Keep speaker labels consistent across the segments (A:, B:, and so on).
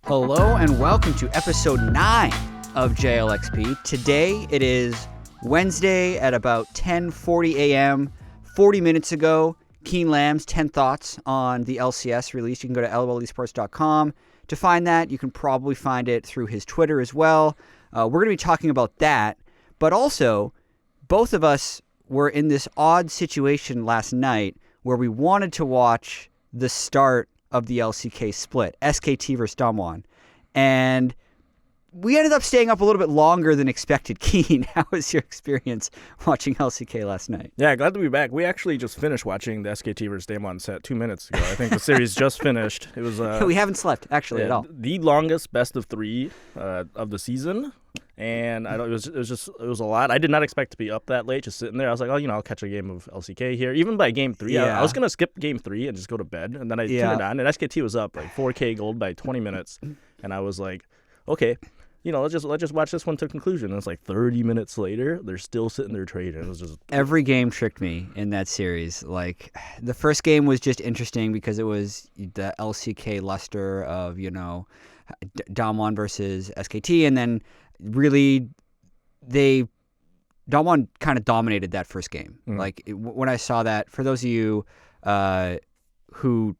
A: Hello and welcome to episode 9 of JLXP. Today it is Wednesday at about 10:40 a.m. 40 minutes ago, Kien Lam's 10 thoughts on the LCS release. You can go to lolesports.com to find that. You can probably find it through his Twitter as well. We're going to be talking about that, but also both of us were in this odd situation last night where we wanted to watch the start of the LCK split, SKT versus Damwon. And we ended up staying up a little bit longer than expected. Keen, how was your experience watching LCK last night?
B: Yeah, glad to be back. We actually just finished watching the SKT versus Damwon set 2 minutes ago. I think the series just finished. It was
A: We haven't slept, actually, at all.
B: The longest best of 3 of the season. And it was a lot. I did not expect to be up that late, just sitting there. I was like, I'll catch a game of LCK here. Even by game 3, I was going to skip game 3 and just go to bed. And then I turned it on, and SKT was up like 4K gold by 20 minutes. And I was like, okay, let's just watch this one to conclusion. And it's like 30 minutes later, they're still sitting there trading. It was just
A: every game tricked me in that series. Like, the first game was just interesting because it was the LCK luster of, Damwon versus SKT, and then really Damwon kind of dominated that first game. Like, when I saw that, for those of you who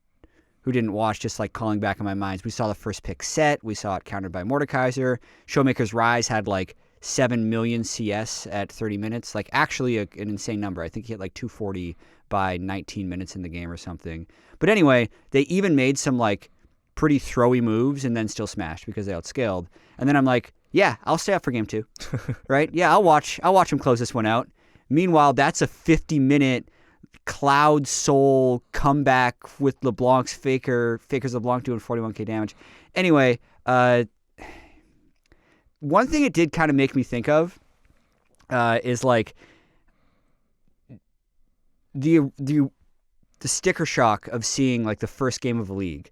A: didn't watch, just like calling back in my mind, we saw the first pick set, we saw it countered by Mordekaiser. Showmaker's Rise had like 7 million CS at 30 minutes, like actually an insane number. I think he hit like 240 by 19 minutes in the game or something. But anyway, they even made some like pretty throwy moves and then still smashed because they outscaled. And then I'm like, yeah, I'll stay up for game 2, right? Yeah, I'll watch him close this one out. Meanwhile, that's a 50-minute Cloud Soul comeback with LeBlanc's Faker's LeBlanc doing 41k damage. Anyway, one thing it did kind of make me think of is like the sticker shock of seeing like the first game of a league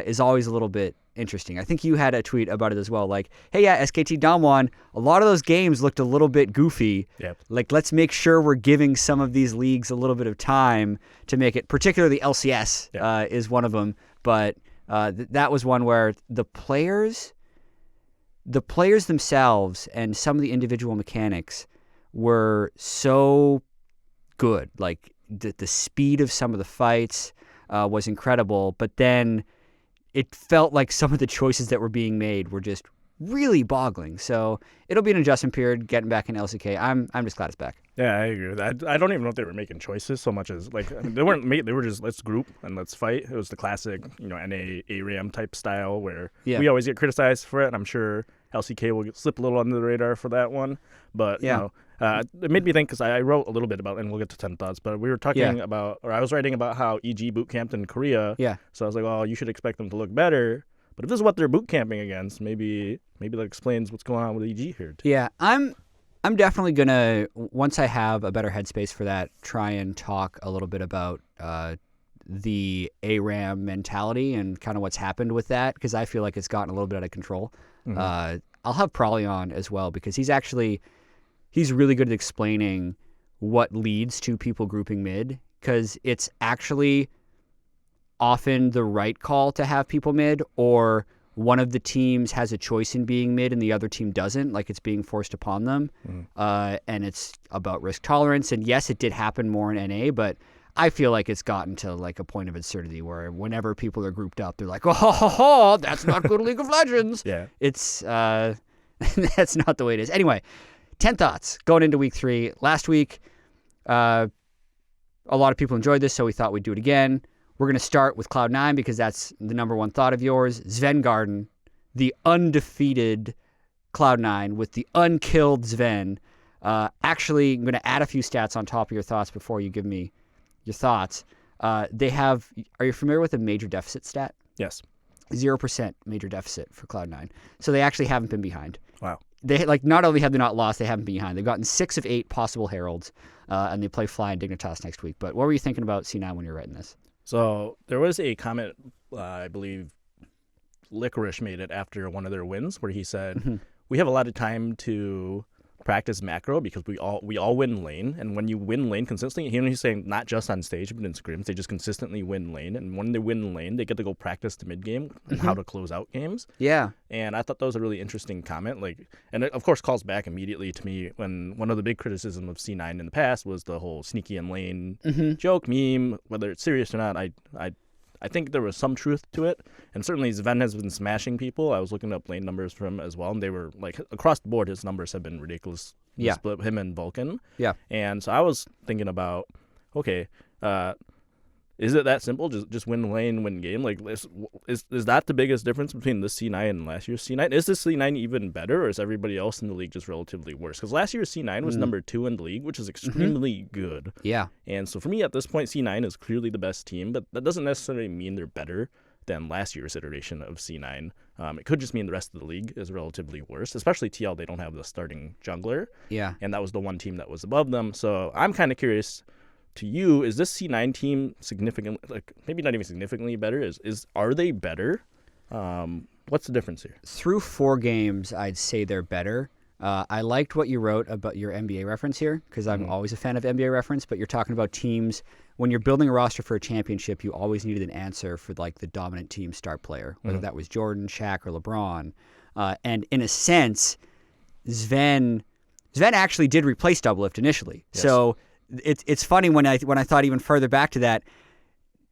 A: is always a little bit interesting. I think you had a tweet about it as well. Like, hey, yeah, SKT Damwon, a lot of those games looked a little bit goofy.
B: Yep.
A: Like, let's make sure we're giving some of these leagues a little bit of time to make it, particularly LCS is one of them. But that was one where the players themselves and some of the individual mechanics were so good. Like, the speed of some of the fights was incredible, but then it felt like some of the choices that were being made were just really boggling. So it'll be an adjustment period getting back in LCK. I'm just glad it's back.
B: Yeah, I agree with that. I don't even know if they were making choices so much as like they were just let's group and let's fight. It was the classic, NA ARAM type style where we always get criticized for it, and I'm sure LCK will slip a little under the radar for that one. But it made me think, because I wrote a little bit about, and we'll get to 10 thoughts, but we were talking about, or I was writing about how EG boot camped in Korea. Yeah. So I was like, well, you should expect them to look better. But if this is what they're boot camping against, maybe that explains what's going on with EG here too.
A: Yeah, I'm definitely gonna, once I have a better headspace for that, try and talk a little bit about the ARAM mentality and kind of what's happened with that, because I feel like it's gotten a little bit out of control. I'll have Prolly on as well, because he's really good at explaining what leads to people grouping mid, because it's actually often the right call to have people mid, or one of the teams has a choice in being mid and the other team doesn't, like it's being forced upon them. And it's about risk tolerance. And yes, it did happen more in NA, but I feel like it's gotten to like a point of absurdity where whenever people are grouped up, they're like, oh, that's not good League of Legends.
B: Yeah.
A: It's, that's not the way it is. Anyway, 10 thoughts going into week 3. Last week, a lot of people enjoyed this, so we thought we'd do it again. We're going to start with Cloud9 because that's the number one thought of yours. Sven Garden, the undefeated Cloud9 with the unkilled Sven. Actually, I'm going to add a few stats on top of your thoughts before you give me your thoughts. Are you familiar with the major deficit stat?
B: Yes.
A: 0% major deficit for Cloud9. So they actually haven't been behind.
B: Wow.
A: They not only have they not lost, they haven't been behind. They've gotten 6 of 8 possible Heralds, and they play Fly and Dignitas next week. But what were you thinking about C9 when you were writing this?
B: So there was a comment, I believe Licorice made it after one of their wins, where he said, we have a lot of time to practice macro because we all win lane, and when you win lane consistently, he's saying not just on stage but in scrims, they just consistently win lane, and when they win lane, they get to go practice the mid game and how to close out games.
A: Yeah, and
B: I thought that was a really interesting comment. Like, and it of course calls back immediately to me when one of the big criticism of C9 in the past was the whole sneaky in lane joke meme. Whether it's serious or not, I think there was some truth to it, and certainly Sven has been smashing people. I was looking up lane numbers for him as well, and they were like across the board. His numbers have been ridiculous.
A: Yeah,
B: split him and Vulcan.
A: Yeah,
B: and so I was thinking about, okay, is it that simple? Just win lane, win game? Like, is that the biggest difference between this C9 and last year's C9? Is this C9 even better, or is everybody else in the league just relatively worse? Because last year's C9 was number 2 in the league, which is extremely good.
A: Yeah.
B: And so for me, at this point, C9 is clearly the best team, but that doesn't necessarily mean they're better than last year's iteration of C9. It could just mean the rest of the league is relatively worse, especially TL. They don't have the starting jungler.
A: Yeah.
B: And that was the one team that was above them. So I'm kind of curious, to you, is this C9 team significantly, like maybe not even significantly better? Are they better? What's the difference here?
A: Through 4 games, I'd say they're better. I liked what you wrote about your NBA reference here, because I'm always a fan of NBA reference, but you're talking about teams, when you're building a roster for a championship, you always needed an answer for like the dominant team star player, whether that was Jordan, Shaq, or LeBron. And in a sense, Sven actually did replace Doublelift initially. Yes. So it's funny when I thought even further back to that,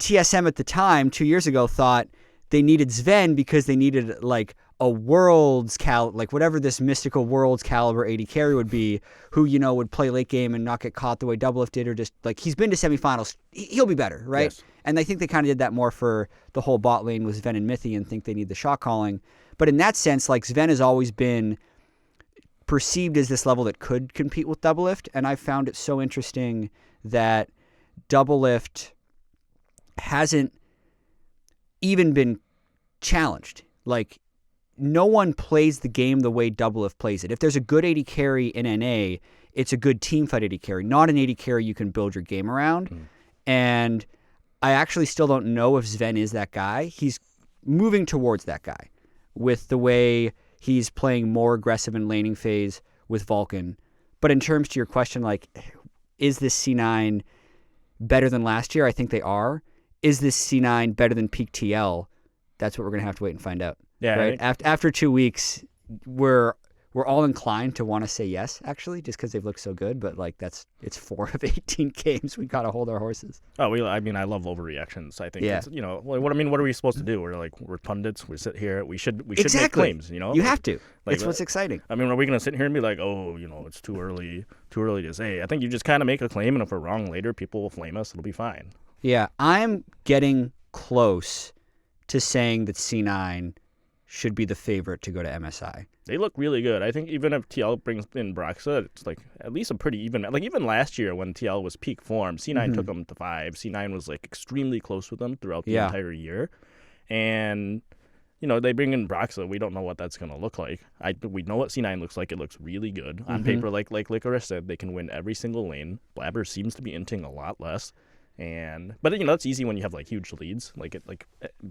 A: TSM at the time 2 years ago thought they needed Sven because they needed like a like whatever this mystical world's caliber AD carry would be, who would play late game and not get caught the way Doublelift did, or just like he's been to semifinals, he'll be better, right? Yes. And I think they kind of did that more for the whole bot lane with Sven and Mithy, and think they need the shot calling. But in that sense, like Sven has always been perceived as this level that could compete with Doublelift, and I found it so interesting that Doublelift hasn't even been challenged. Like, no one plays the game the way Doublelift plays it. If there's a good AD carry in NA, it's a good teamfight AD carry, not an AD carry you can build your game around. And I actually still don't know if Sven is that guy. He's moving towards that guy with the way he's playing more aggressive in laning phase with Vulcan. But in terms to your question, like, is this C9 better than last year? I think they are. Is this C9 better than peak TL? That's what we're going to have to wait and find out.
B: Yeah.
A: Right? After 2 weeks, we're all inclined to want to say yes, actually, just because they've looked so good. But like it's 4 of 18 games. We got to hold our horses.
B: Oh, I love overreactions. I think it's, what are we supposed to do? We're pundits. We sit here. We should make claims.
A: You have to. Like, it's what's exciting.
B: I mean, are we going to sit here and be like, oh, it's too early to say? I think you just kind of make a claim, and if we're wrong later, people will flame us. It'll be fine.
A: Yeah, I'm getting close to saying that C9 should be the favorite to go to MSI.
B: They look really good. I think even if TL brings in Broxah, it's like at least a pretty even. Like even last year when TL was peak form, C9 took them to 5. C9 was like extremely close with them throughout the entire year. And they bring in Broxah. We don't know what that's going to look like. We know what C9 looks like. It looks really good. On paper, like Licorice said, they can win every single lane. Blabber seems to be inting a lot less. But it's easy when you have like huge leads.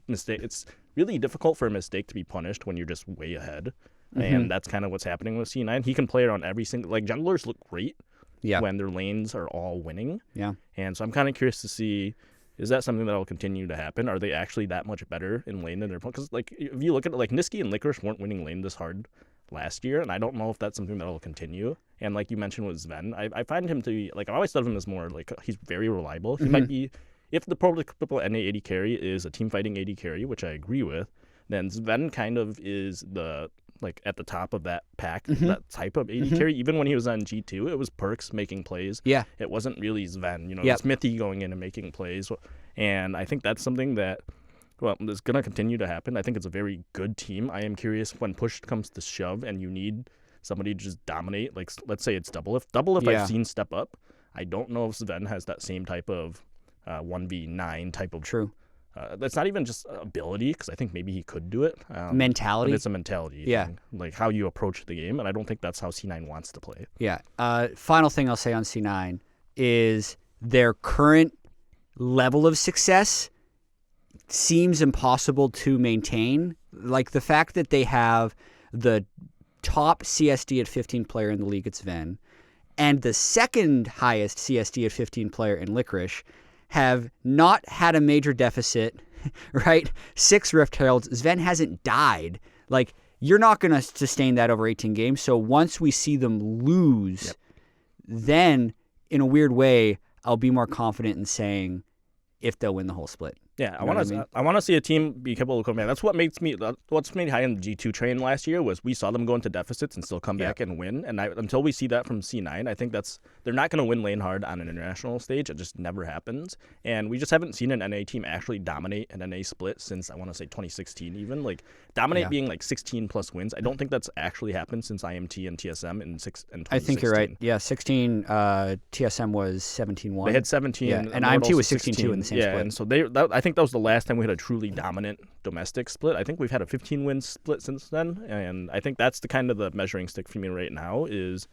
B: Mistake. It's really difficult for a mistake to be punished when you're just way ahead, and that's kind of what's happening with C9. He can play around every single. Like junglers look great when their lanes are all winning. Yeah. And so I'm kind of curious to see, is that something that will continue to happen? Are they actually that much better in lane than their opponent? Because like if you look at it, like Niski and Licorice weren't winning lane this hard last year, and I don't know if that's something that will continue. And like you mentioned with Sven, I find him to be, like, I always thought of him as more like he's very reliable. He might be, if the prototypical NA AD carry is a team fighting AD carry, which I agree with, then Sven kind of is the, like, at the top of that pack, that type of AD carry. Even when he was on G2, it was Perks making plays. Yeah. It wasn't really Sven, it's Mithy going in and making plays. And I think that's something that, it's going to continue to happen. I think it's a very good team. I am curious when push comes to shove and you need somebody to just dominate. Like, let's say it's Doublelift. I've seen step up. I don't know if Sven has that same type of 1v9 type of...
A: True.
B: That's not even just ability, because I think maybe he could do it.
A: Mentality.
B: But it's a mentality thing, like how you approach the game, and I don't think that's how C9 wants to play.
A: Yeah. Final thing I'll say on C9 is their current level of success seems impossible to maintain. Like the fact that they have the top CSD at 15 player in the league at Sven and the second highest CSD at 15 player in Licorice have not had a major deficit, right? 6 Rift Heralds. Sven hasn't died. Like, you're not going to sustain that over 18 games. So once we see them lose, then in a weird way, I'll be more confident in saying if they'll win the whole split.
B: Yeah, I want to see a team be capable of coming back. That's what what's made high on the G2 train last year was we saw them go into deficits and still come back and win. And until we see that from C9, I think they're not going to win lane hard on an international stage. It just never happens. And we just haven't seen an NA team actually dominate an NA split since I want to say 2016 even. Like dominate being like 16 plus wins. I don't think that's actually happened since IMT and TSM in 2016.
A: I think you're right. Yeah, 16 TSM was 17-1.
B: They had 17
A: and IMT was 16-2 in the same split.
B: And so I think that was the last time we had a truly dominant domestic split. I think we've had a 15-win split since then, and I think that's the kind of the measuring stick for me right now is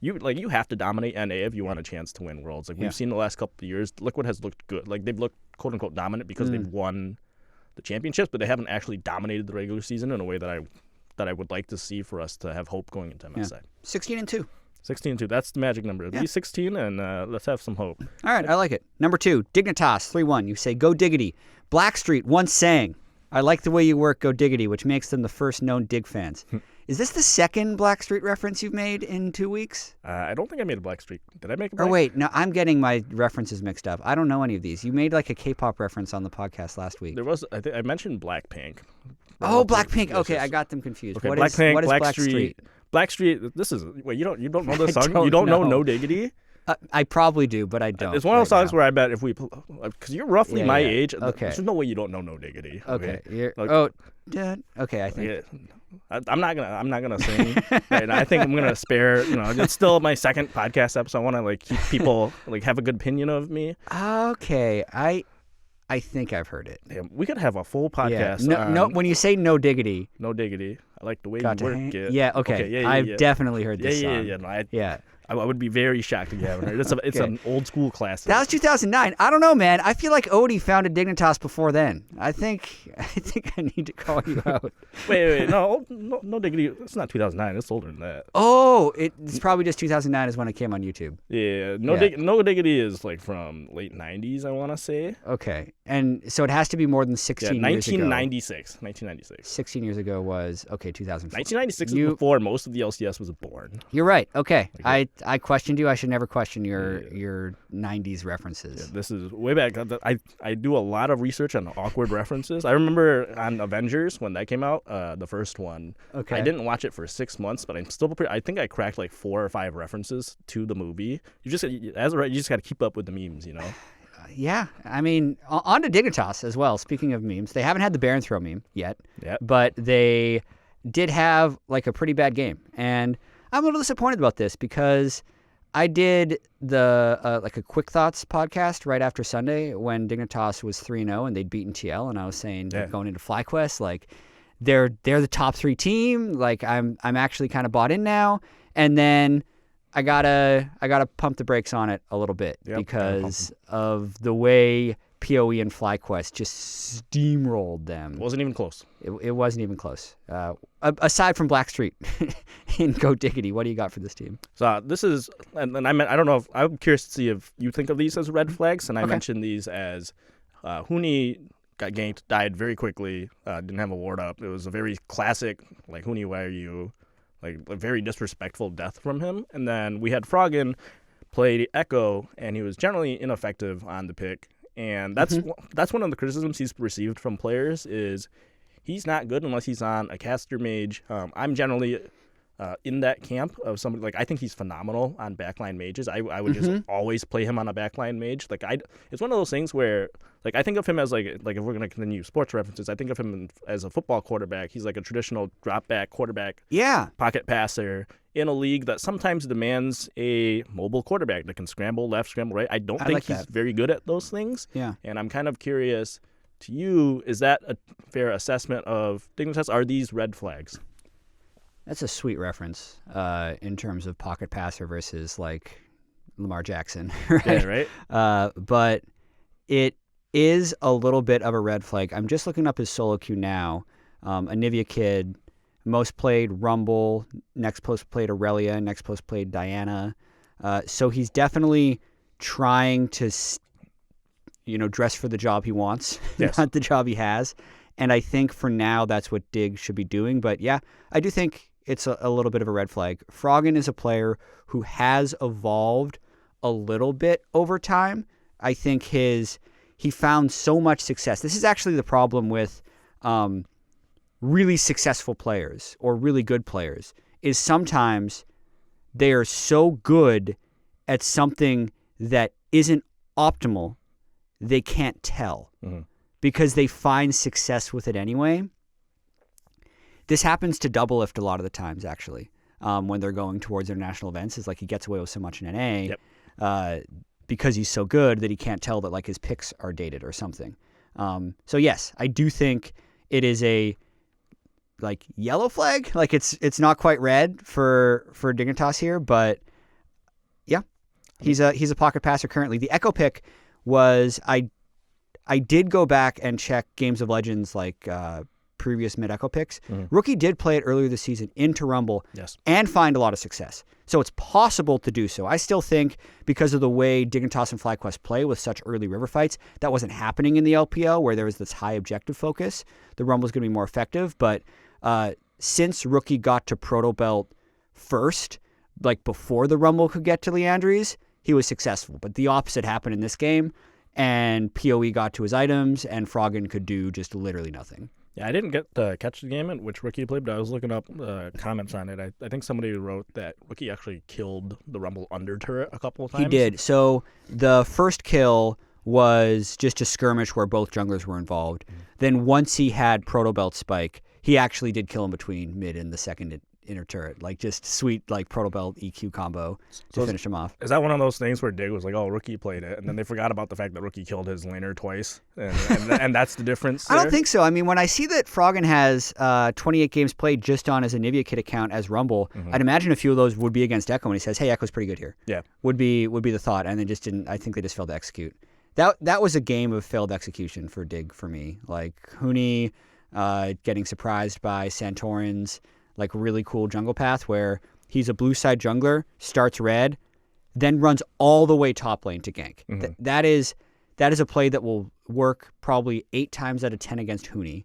B: you have to dominate NA if you want a chance to win Worlds. Like we've seen the last couple of years, Liquid has looked good. Like they've looked quote unquote dominant because they've won the championships, but they haven't actually dominated the regular season in a way that I would like to see for us to have hope going into MSI.
A: 16-2.
B: 16-2. That's the magic number. Be 16 and let's have some hope.
A: All right, I like it. Number 2, Dignitas 3-1. You say go Diggity. Blackstreet once sang, "I like the way you work, go Diggity," which makes them the first known Dig fans. Is this the second Blackstreet reference you've made in 2 weeks?
B: I don't think I made a Blackstreet. Did I make a
A: Or wait, no, I'm getting my references mixed up. I don't know any of these. You made like a K-pop reference on the podcast last week.
B: There was, I mentioned Blackpink.
A: Oh, Blackpink. Okay, I got them confused.
B: Okay,
A: what
B: Blackpink,
A: is Blackstreet?
B: Blackstreet. This is wait. You don't know this song? You don't know No Diggity?
A: I probably do, but I don't.
B: It's one of those songs where I bet if we, because you're roughly my age.
A: Okay.
B: There's no way you don't know No Diggity.
A: Okay. Okay. I think.
B: I'm not gonna sing. Right? I think I'm gonna spare. It's still my second podcast episode. I want to like keep people like have a good opinion of me.
A: Okay. I think I've heard it.
B: Yeah, we could have a full podcast.
A: No. When you say No Diggity.
B: No Diggity. I like the way you work it.
A: Yeah. Okay. I've definitely heard this song.
B: Yeah. I would be very shocked if you haven't heard it. It's an old school classic.
A: That was 2009. I don't know, man. I feel like Odie founded Dignitas before then. I think I need to call you out.
B: Wait. No Diggity. It's not 2009. It's older than that.
A: Oh, it's probably just 2009 is when it came on YouTube.
B: Yeah. No Diggity is like from late 90s, I want to say.
A: Okay. And so it has to be more than 16 years ago.
B: 1996.
A: 16 years ago was, 2004.
B: 1996 is before most of the LCS was born.
A: You're right. Okay. I questioned you. I should never question your 90s references.
B: Yeah, this is way back. I do a lot of research on awkward references. I remember on Avengers when that came out, the first one. Okay. I didn't watch it for 6 months, but I'm still I think I cracked like 4 or 5 references to the movie. You just got to keep up with the memes,
A: Yeah, I mean, on to Dignitas as well. Speaking of memes, they haven't had the Baron Throw meme yet, but they did have like a pretty bad game, and I'm a little disappointed about this because I did the like a Quick Thoughts podcast right after Sunday when Dignitas was 3-0 and they'd beaten TL, and I was saying going into Flyquest, like they're the top 3 team. Like I'm actually kind of bought in now, and then I gotta pump the brakes on it a little bit because of the way PoE and Flyquest just steamrolled them.
B: It wasn't even close.
A: It wasn't even close. Aside from Blackstreet in Go Diggity, what do you got for this team?
B: So this is, and I don't know. I'm curious to see if you think of these as red flags, and I mentioned these as Huni got ganked, died very quickly, didn't have a ward up. It was a very classic, like, Huni, why are you? Like, a very disrespectful death from him. And then we had Froggen played Echo, and he was generally ineffective on the pick. And that's one of the criticisms he's received from players is he's not good unless he's on a caster mage. I'm generally in that camp of somebody, like, I think he's phenomenal on backline mages. I would just always play him on a backline mage. Like, it's one of those things where, like, I think of him as like if we're going to continue sports references, I think of him as a football quarterback. He's like a traditional drop back quarterback, pocket passer in a league that sometimes demands a mobile quarterback that can scramble left, scramble right. I don't think he's very good at those things.
A: Yeah.
B: And I'm kind of curious to you, is that a fair assessment of Dignitas? Are these red flags?
A: That's a sweet reference in terms of pocket passer versus like Lamar Jackson, right?
B: Yeah, right.
A: But it is a little bit of a red flag. I'm just looking up his solo queue now. A Nivea kid, most played Rumble, next most played Aurelia, next most played Diana. So he's definitely trying to, dress for the job he wants,
B: yes.
A: not the job he has. And I think for now that's what Dig should be doing. But yeah, I do think it's a little bit of a red flag. Froggen is a player who has evolved a little bit over time. I think he found so much success. This is actually the problem with really successful players or really good players, is sometimes they are so good at something that isn't optimal, they can't tell because they find success with it anyway. This happens to Doublelift a lot of the times, actually, when they're going towards international events. Is like he gets away with so much in NA because he's so good that he can't tell that like his picks are dated or something. So yes, I do think it is a like yellow flag. Like it's not quite red for Dignitas here, but yeah, he's a pocket passer currently. The Echo pick was I did go back and check Games of Legends like previous mid Echo picks. Rookie did play it earlier this season into Rumble and find a lot of success. So it's possible to do so. I still think because of the way Dignitas and Flyquest play with such early river fights, that wasn't happening in the LPL where there was this high objective focus. The Rumble's going to be more effective. But since Rookie got to Proto Belt first, like before the Rumble could get to Leandries, he was successful. But the opposite happened in this game, and PoE got to his items, and Froggen could do just literally nothing.
B: Yeah, I didn't get to catch the game in which Rookie played, but I was looking up comments on it. I think somebody wrote that Rookie actually killed the Rumble under turret a couple of times.
A: He did. So the first kill was just a skirmish where both junglers were involved. Then once he had Proto Belt Spike, he actually did kill him between mid and the second inner turret. Like just sweet like Proto Belt EQ combo to finish him off.
B: Is that one of those things where Dig was like, oh, Rookie played it, and then they forgot about the fact that Rookie killed his laner twice, and that's the difference there?
A: I don't think so. I mean, when I see that Froggen has 28 games played just on his Anivia Kit account as Rumble, I'd imagine a few of those would be against Echo, and he says, hey, Echo's pretty good here. Yeah. Would be the thought, and they just didn't. I think they just failed to execute. That was a game of failed execution for Dig for me. Like Huni getting surprised by Santorin's like really cool jungle path where he's a blue side jungler, starts red, then runs all the way top lane to gank. That is a play that will work probably 8 times out of 10 against Huni,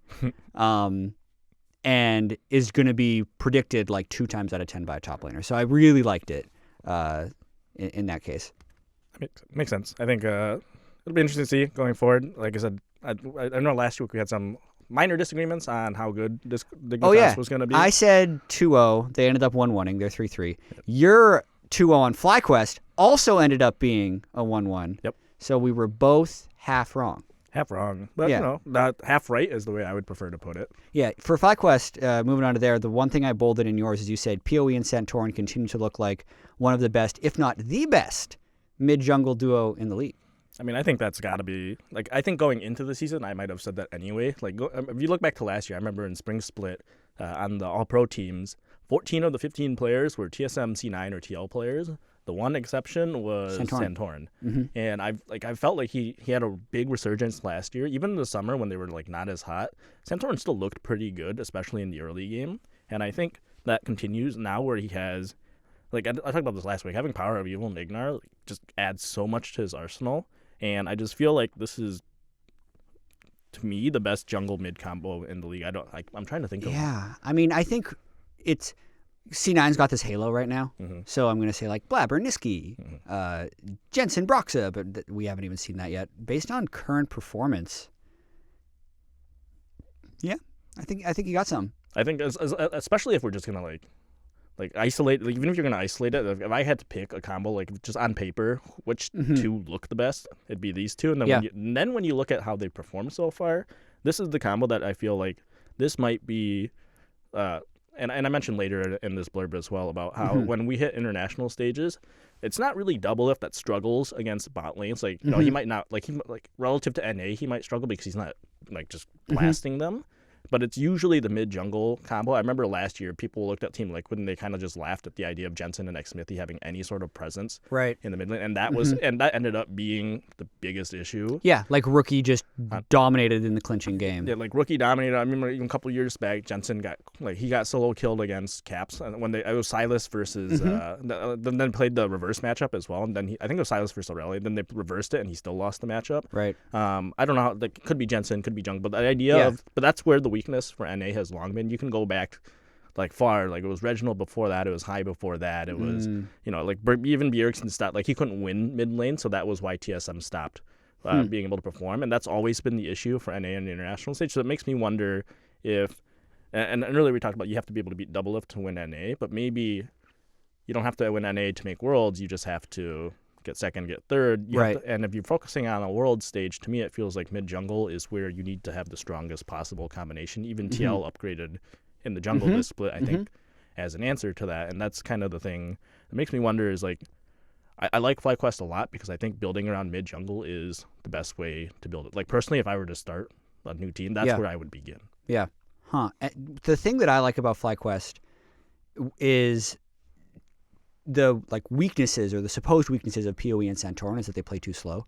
A: and is going to be predicted like 2 times out of 10 by a top laner. So I really liked it in that case.
B: Makes sense. I think it'll be interesting to see going forward. Like I said, I know last week we had some minor disagreements on how good this Dignitas was going to be.
A: I said 2-0. They ended up 1-1-ing. They're 3-3. Yep. Your 2-0 on Flyquest also ended up being a 1-1.
B: Yep.
A: So we were both half wrong.
B: Half wrong. But, not half right is the way I would prefer to put it.
A: Yeah. For Flyquest, moving on to there, the one thing I bolded in yours is you said PoE and Santorin continue to look like one of the best, if not the best, mid-jungle duo in the league.
B: I mean, I think that's got to be, like, I think going into the season, I might have said that anyway. Like, if you look back to last year, I remember in Spring Split on the All-Pro teams, 14 of the 15 players were TSM C9 or TL players. The one exception was Santorin. And I felt like he had a big resurgence last year. Even in the summer when they were, like, not as hot, Santorin still looked pretty good, especially in the early game. And I think that continues now where he has, like, I talked about this last week, having Power of Evil and Ignar just adds so much to his arsenal. And I just feel like this is, to me, the best jungle mid combo in the league. I'm trying to think of.
A: Yeah, I mean, I think it's C9's got this halo right now. So I'm going to say like Blabber, Niski, Jensen, Broxah, but we haven't even seen that yet. Based on current performance, yeah, I think you got some.
B: I think especially if we're just gonna like isolate, like, even if you're going to isolate it, if I had to pick a combo, like, just on paper, which two look the best, it'd be these two. And then when you look at how they perform so far, this is the combo that I feel like this might be, and I mentioned later in this blurb as well about how when we hit international stages, it's not really Doublelift that struggles against bot lanes. Like, you know, he might not, like relative to NA, he might struggle because he's not, like, just blasting them. but it's usually the mid-jungle combo. I remember last year people looked at Team Liquid and they kind of just laughed at the idea of Jensen and Xmithy having any sort of presence in the mid lane, and that was that ended up being the biggest issue.
A: Yeah, like Rookie just dominated in the clinching game.
B: Yeah, like Rookie dominated. I remember even a couple of years back, Jensen got solo killed against Caps when it was Silas versus then played the reverse matchup as well, and then I think it was Silas versus Aurelia. Then they reversed it and he still lost the matchup.
A: Right.
B: I don't know how, like, could be Jensen, could be Jung, but the idea but that's where the weakness for NA has long been. You can go back like far, like it was Reginald before that, it was High before that, it was like even Bjergsen stopped, like he couldn't win mid lane, so that was why TSM stopped being able to perform, and that's always been the issue for NA on the international stage. So it makes me wonder if, and earlier we talked about you have to be able to beat Doublelift to win NA, but maybe you don't have to win NA to make Worlds, you just have to get second, get third. And if you're focusing on a world stage, to me it feels like mid-jungle is where you need to have the strongest possible combination. Even TL upgraded in the jungle this split, I think, as an answer to that. And that's kind of the thing that makes me wonder is, like, I like Flyquest a lot because I think building around mid-jungle is the best way to build it. Like, personally, if I were to start a new team, that's where I would begin.
A: Yeah. The thing that I like about Flyquest is the weaknesses or the supposed weaknesses of PoE and Santorin is that they play too slow.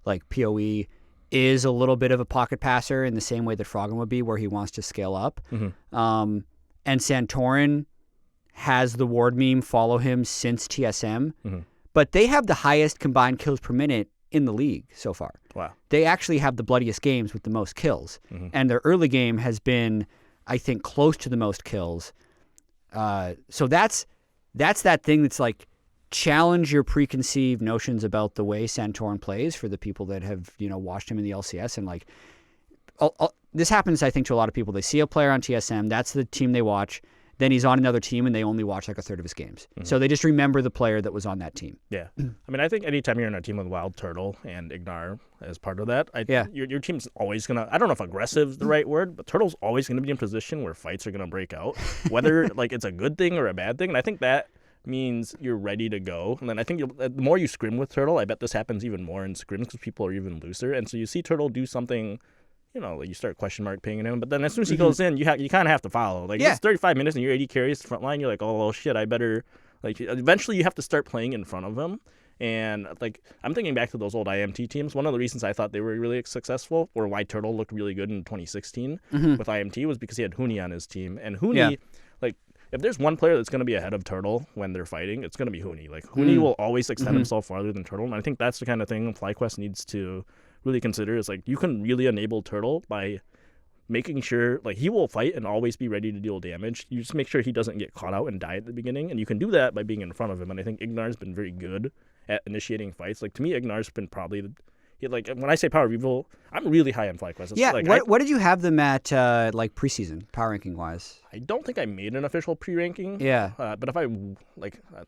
A: Like, PoE is a little bit of a pocket passer in the same way that Froggen would be, where he wants to scale up. And Santorin has the ward meme follow him since TSM, but they have the highest combined kills per minute in the league so far.
B: Wow.
A: They actually have the bloodiest games with the most kills, and their early game has been, I think, close to the most kills. So that's that thing that's like, challenge your preconceived notions about the way Santorin plays for the people that have, watched him in the LCS. And like, this happens, I think, to a lot of people. They see a player on TSM, that's the team they watch. Then he's on another team and they only watch like a third of his games. So they just remember the player that was on that team.
B: Yeah. I mean, I think anytime you're in a team with Wild Turtle and Ignar as part of that, your team's always going to, I don't know if aggressive is the right word, but Turtle's always going to be in a position where fights are going to break out, whether like it's a good thing or a bad thing. And I think that means you're ready to go. And then I think the more you scrim with Turtle, I bet this happens even more in scrims because people are even looser. And so you see Turtle do something, like you start question mark pinging him, but then as soon as he goes in, you kind of have to follow. Like, it's 35 minutes and you're 80 carries the front line, you're like, oh shit, I better, like, eventually you have to start playing in front of him. And like, I'm thinking back to those old IMT teams. One of the reasons I thought they were really successful, or why Turtle looked really good in 2016 with IMT, was because he had Huni on his team. And Huni, like, if there's one player that's going to be ahead of Turtle when they're fighting, it's going to be Huni. Like, Huni will always extend himself farther than Turtle. And I think that's the kind of thing Flyquest needs to really consider, is like, you can really enable Turtle by making sure, like, he will fight and always be ready to deal damage. You just make sure he doesn't get caught out and die at the beginning. And you can do that by being in front of him. And I think Ignar's been very good at initiating fights. Like, to me, Ignar's been probably like, when I say Power Revo, I'm really high on Flyquest. It's like,
A: what did you have them at, like, preseason, power ranking wise?
B: I don't think I made an official pre-ranking.
A: Yeah.
B: But if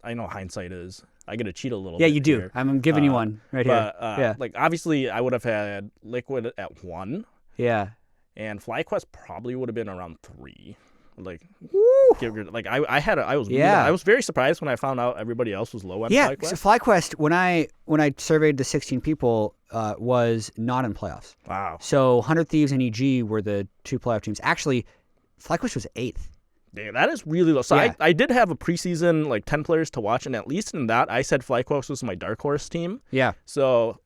B: I know hindsight is, I get to cheat a little bit.
A: Yeah, you do.
B: Here.
A: I'm giving you one right here.
B: Like, obviously, I would have had Liquid at 1.
A: Yeah.
B: And Flyquest probably would have been around 3. Like,
A: woo!
B: I was very surprised when I found out everybody else was low on Flyquest.
A: Yeah, so Flyquest, when I surveyed the 16 people, was not in playoffs.
B: Wow.
A: So 100 Thieves and EG were the 2 playoff teams. Actually, Flyquest was 8th.
B: Damn, that is really low. So I did have a preseason, like, 10 players to watch, and at least in that, I said Flyquest was my dark horse team.
A: Yeah.
B: So,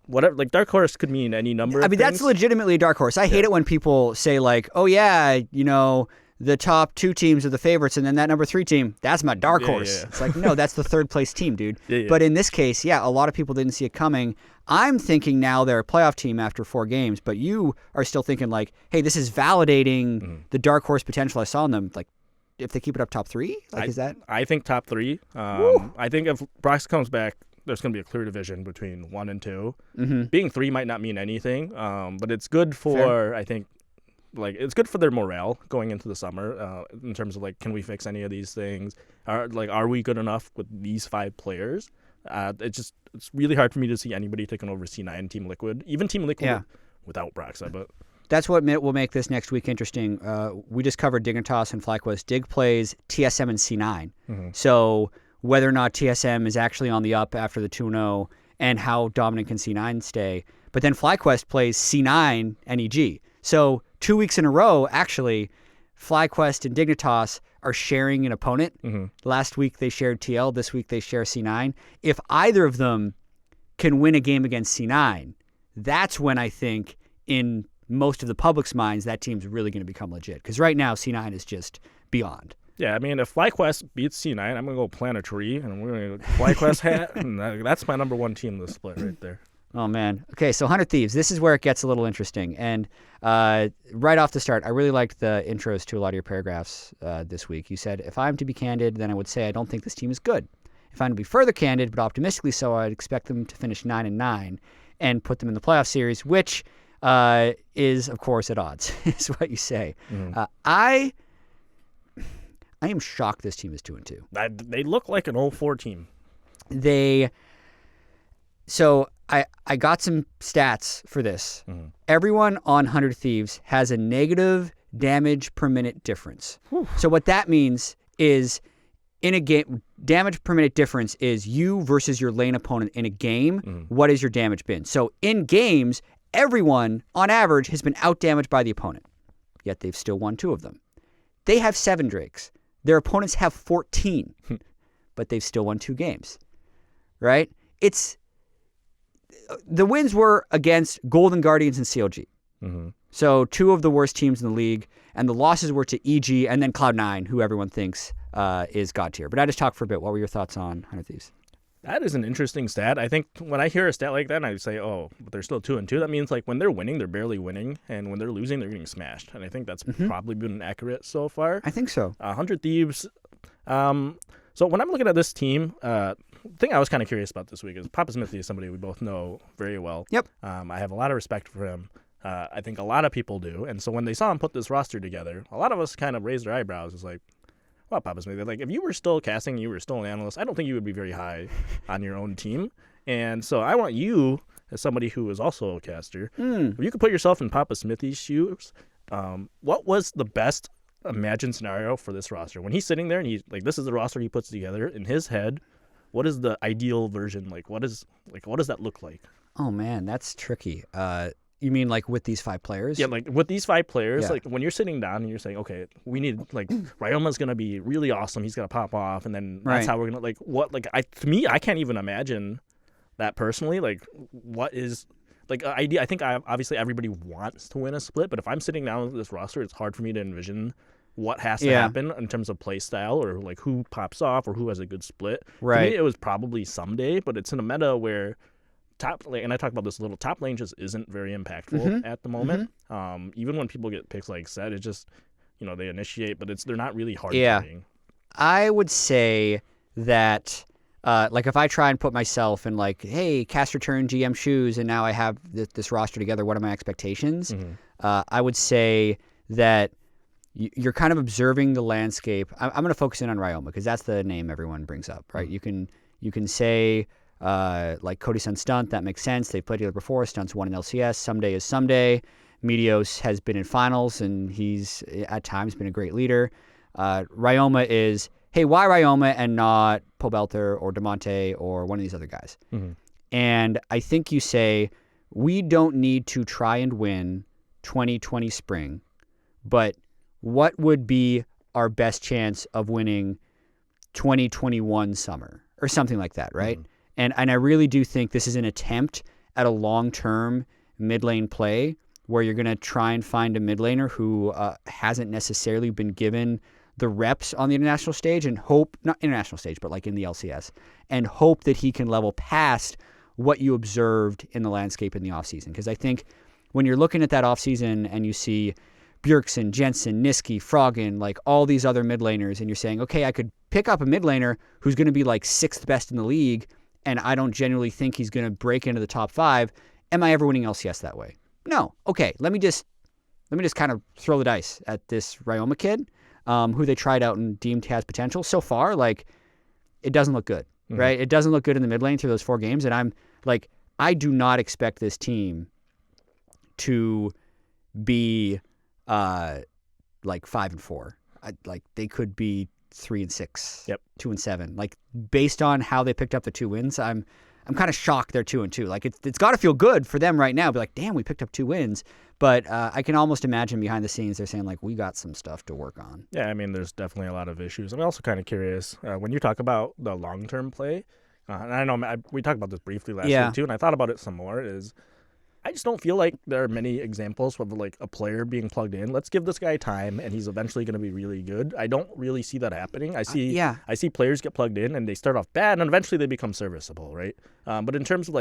B: whatever, like, dark horse could mean any number of things.
A: That's legitimately a dark horse. I hate it when people say, like, oh yeah, the top 2 teams are the favorites, and then that number 3 team, that's my dark horse. Yeah. It's like, no, that's the 3rd place team, dude. Yeah. But in this case, a lot of people didn't see it coming. I'm thinking now they're a playoff team after 4 games, but you are still thinking, like, hey, this is validating the dark horse potential I saw in them. Like, if they keep it up top 3, is that? I
B: think top 3. I think if Broxah comes back, there's going to be a clear division between 1 and 2. Being 3 might not mean anything, but it's good for, I think, like, it's good for their morale going into the summer, in terms of, like, can we fix any of these things? Are we good enough with these 5 players? It's really hard for me to see anybody taking over C9, Team Liquid, even Team Liquid without Broxah. But
A: that's what will make this next week interesting. We just covered Dignitas and Flyquest. Dig plays TSM and C9. So whether or not TSM is actually on the up after the 2-0 and how dominant can C9 stay. But then Flyquest plays C9 and EG. So 2 weeks in a row, actually, Flyquest and Dignitas are sharing an opponent.
B: Mm-hmm.
A: Last week they shared TL. This week they share C9. If either of them can win a game against C9, that's when I think in most of the public's minds that team's really going to become legit. Because right now C9 is just beyond.
B: Yeah, I mean, if Flyquest beats C9, I'm going to go plant a tree, and we're going to Flyquest hat, and that's my number one team in the split right there.
A: Oh, man. Okay, so 100 Thieves, this is where it gets a little interesting. And right off the start, I really liked the intros to a lot of your paragraphs this week. You said, if I'm to be candid, then I would say I don't think this team is good. If I'm to be further candid, but optimistically so, I'd expect them to finish 9-9 and put them in the playoff series, which is, of course, at odds, is what you say.
B: Mm-hmm.
A: I am shocked this team is 2-2.
B: They look like an 0-4 team.
A: So I got some stats for this.
B: Mm-hmm.
A: Everyone on 100 Thieves has a negative damage per minute difference.
B: Whew.
A: So what that means is in a game, damage per minute difference is you versus your lane opponent in a game.
B: Mm-hmm.
A: What has your damage been? So in games, everyone on average has been outdamaged by the opponent, yet they've still won 2 of them. They have 7 Drakes. Their opponents have 14, but they've still won 2 games, right? The wins were against Golden Guardians and CLG.
B: Mm-hmm.
A: So 2 of the worst teams in the league, and the losses were to EG and then Cloud9, who everyone thinks is God tier. But I just talked for a bit. What were your thoughts on 100 Thieves?
B: That is an interesting stat. I think when I hear a stat like that, I say, oh, but they're still 2-2. That means like when they're winning, they're barely winning, and when they're losing, they're getting smashed. And I think that's probably been accurate so far.
A: I think so.
B: 100 Thieves. So when I'm looking at this team, the thing I was kind of curious about this week is Papa Smithy is somebody we both know very well.
A: Yep.
B: I have a lot of respect for him. I think a lot of people do. And so when they saw him put this roster together, a lot of us kind of raised our eyebrows. It's like, well, Papa Smithy, like if you were still casting, you were still an analyst, I don't think you would be very high on your own team. And so I want you, as somebody who is also a caster, if you could put yourself in Papa Smithy's shoes, what was the best imagined scenario for this roster? When he's sitting there and he's like, this is the roster he puts together in his head, what is the ideal version? What does that look like?
A: Oh man, that's tricky. You mean like with these 5 players?
B: Yeah, like with these 5 players, like when you're sitting down and you're saying, okay, we need like Ryoma's gonna be really awesome. He's gonna pop off, and then that's how we're gonna to me, I can't even imagine that personally. Like, what is idea? I think obviously everybody wants to win a split, but if I'm sitting down with this roster, it's hard for me to envision what has to happen in terms of play style or like who pops off or who has a good split.
A: Right.
B: To me, it was probably someday, but it's in a meta where and I talked about this a little, top lane just isn't very impactful at the moment. Even when people get picks like Zed, it just, they initiate, but they're not really hard hitting.
A: I would say that if I try and put myself in hey, cast return GM shoes, and now I have this roster together, what are my expectations? I would say that you're kind of observing the landscape. I'm going to focus in on Ryoma because that's the name everyone brings up, right? You can say Cody Sun Stunt, that makes sense. They've played together before. Stunt's won in LCS. Someday is someday. Meteos has been in finals, and he's at times been a great leader. Ryoma is, hey, why Ryoma and not Pobelter or Demonte or one of these other guys? And I think you say, we don't need to try and win 2020 spring, but what would be our best chance of winning 2021 summer or something like that, right? And I really do think this is an attempt at a long-term mid lane play where you're going to try and find a mid laner who hasn't necessarily been given the reps on the international stage and hope, not international stage, but in the LCS, and hope that he can level past what you observed in the landscape in the offseason. Because I think when you're looking at that offseason and you see Bjergsen, Jensen, Niski, Froggen, all these other mid laners, and you're saying, okay, I could pick up a mid laner who's going to be 6th best in the league, and I don't genuinely think he's going to break into the top 5. Am I ever winning LCS that way? No. Okay, let me just kind of throw the dice at this Ryoma kid, who they tried out and deemed has potential. So far, it doesn't look good, right? It doesn't look good in the mid lane through those 4 games, and I'm I do not expect this team to be 5-4. They could be 3-6, 2-7. Based on how they picked up the 2 wins, I'm I'm kind of shocked they're 2-2. Like it's got to feel good for them right now. Be like, damn, we picked up 2 wins. But I can almost imagine behind the scenes they're saying like, we got some stuff to work on.
B: Yeah, I mean, there's definitely a lot of issues. I'm also kind of curious when you talk about the long-term play. And I know we talked about this briefly last week too, and I thought about it some more. I just don't feel like there are many examples of like a player being plugged in. Let's give this guy time, and he's eventually going to be really good. I don't really see that happening. I see players get plugged in, and they start off bad, and eventually they become serviceable, right? But in terms of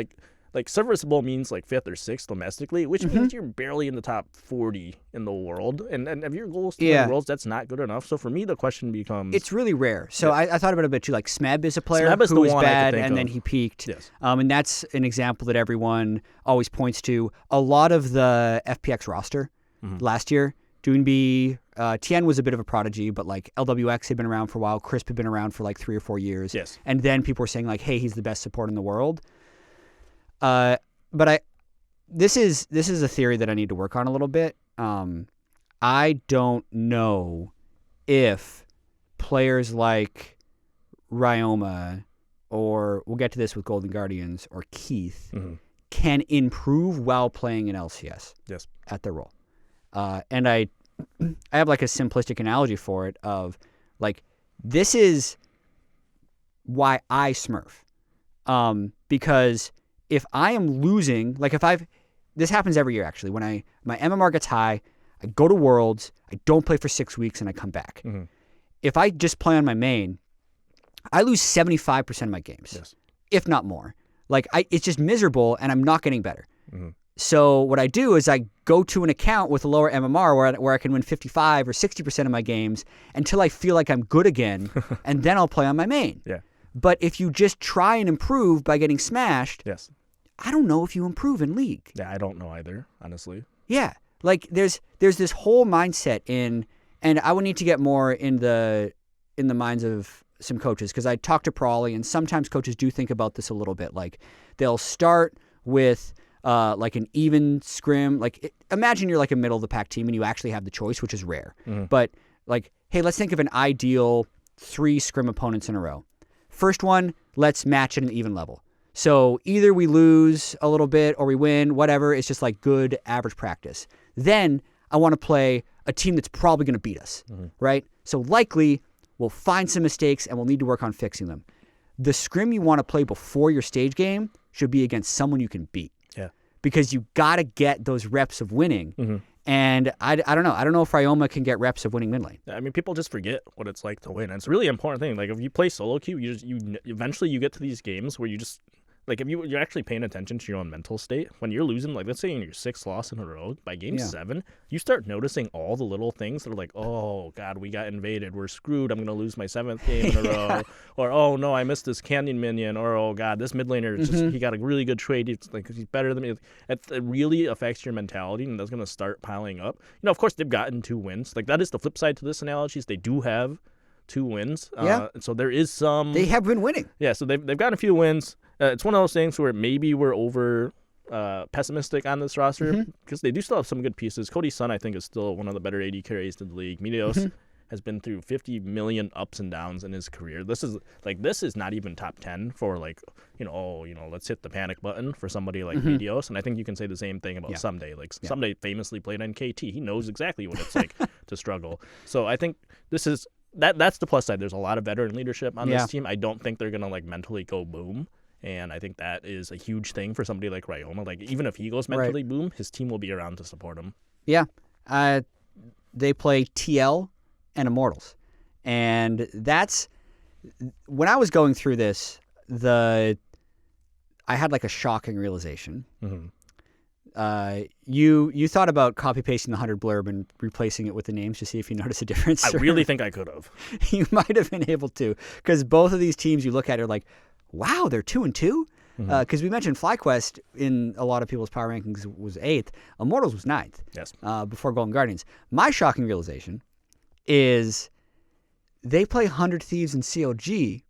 B: like serviceable means like 5th or 6th domestically, which means you're barely in the top 40 in the world. And if your goal is to win worlds, that's not good enough. So for me, the question becomes...
A: It's really rare. So I thought about it a bit too. Like Smeb is a player who was bad and then he peaked.
B: Yes.
A: And that's an example that everyone always points to. A lot of the FPX roster last year, Doonby, Tien was a bit of a prodigy, but like LWX had been around for a while. Crisp had been around for like 3 or 4 years.
B: Yes.
A: And then people were saying like, hey, he's the best support in the world. But this is a theory that I need to work on a little bit. I don't know if players like Ryoma, or we'll get to this with Golden Guardians, or Keith can improve while playing in LCS at their role. And I have like a simplistic analogy for it of like, this is why I smurf. Because if I am losing, like this happens every year actually, when my MMR gets high, I go to Worlds, I don't play for 6 weeks, and I come back. If I just play on my main, I lose 75% of my games, if not more. Like it's just miserable, and I'm not getting better. So what I do is I go to an account with a lower MMR where I can win 55 or 60% of my games until I feel like I'm good again, and then I'll play on my main. But if you just try and improve by getting smashed, I don't know if you improve in League.
B: Yeah, I don't know either, honestly.
A: Yeah, like there's this whole mindset and I would need to get more in the minds of some coaches, because I talk to Prawley, and sometimes coaches do think about this a little bit. Like they'll start with like an even scrim. Like imagine you're like a middle of the pack team and you actually have the choice, which is rare. But like, hey, let's think of an ideal 3 scrim opponents in a row. First one, let's match at an even level. So either we lose a little bit or we win, whatever. It's just like good average practice. Then I want to play a team that's probably going to beat us, right? So likely we'll find some mistakes and we'll need to work on fixing them. The scrim you want to play before your stage game should be against someone you can beat.
B: Yeah.
A: Because you got to get those reps of winning. And I don't know. I don't know if Ryoma can get reps of winning mid lane.
B: I mean, people just forget what it's like to win. And it's a really important thing. Like if you play solo queue, you eventually you get to these games where you just, like if you're actually paying attention to your own mental state, when you're losing, like let's say in your 6th loss in a row, by game 7, you start noticing all the little things that are like, oh God, we got invaded, we're screwed, I'm gonna lose my 7th game in a row, or oh no, I missed this canyon minion, or oh God, this mid laner is just, he got a really good trade, he's better than me. It really affects your mentality, and that's gonna start piling up. You know, of course they've gotten 2 wins. Like that is the flip side to this analogy, is they do have 2 wins. So there is some.
A: They have been winning.
B: Yeah, so they've gotten a few wins. It's one of those things where maybe we're over pessimistic on this roster, because they do still have some good pieces. Cody Sun, I think, is still one of the better AD carries in the league. Meteos has been through 50 million ups and downs in his career. This is not even top 10 for let's hit the panic button for somebody like Meteos. And I think you can say the same thing about Someday. Someday famously played on KT. He knows exactly what it's like to struggle. So I think this is that's the plus side. There's a lot of veteran leadership on this team. I don't think they're gonna mentally go boom. And I think that is a huge thing for somebody like Ryoma. Like, even if he goes mentally boom, his team will be around to support him. Yeah.
A: They play TL and Immortals. And that's... When I was going through this, I had like a shocking realization. You thought about copy-pasting the 100 blurb and replacing it with the names to see if you notice a difference?
B: I really think I could have.
A: You might have been able to. Because both of these teams you look at are like, wow, they're 2-2? Because we mentioned Flyquest in a lot of people's power rankings was 8th. Immortals was 9th.
B: Yes.
A: Before Golden Guardians. My shocking realization is they play 100 Thieves and CLG.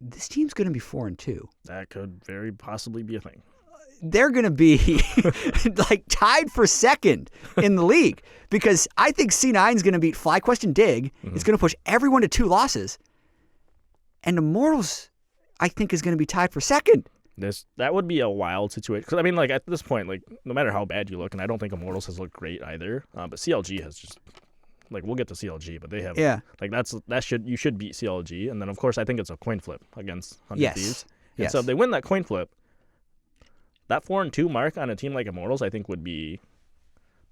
A: This team's going to be 4-2.
B: That could very possibly be a thing.
A: They're going to be like tied for 2nd in the league, because I think C9 is going to beat Flyquest and Dig. It's going to push everyone to 2 losses. And Immortals, I think is going to be tied for second.
B: That would be a wild situation. Because, I mean, like, at this point, like, no matter how bad you look, and I don't think Immortals has looked great either, but CLG has just, like, we'll get to CLG, but they have, like, you should beat CLG. And then, of course, I think it's a coin flip against Thieves. And so if they win that coin flip, that 4-2 mark on a team like Immortals, I think, would be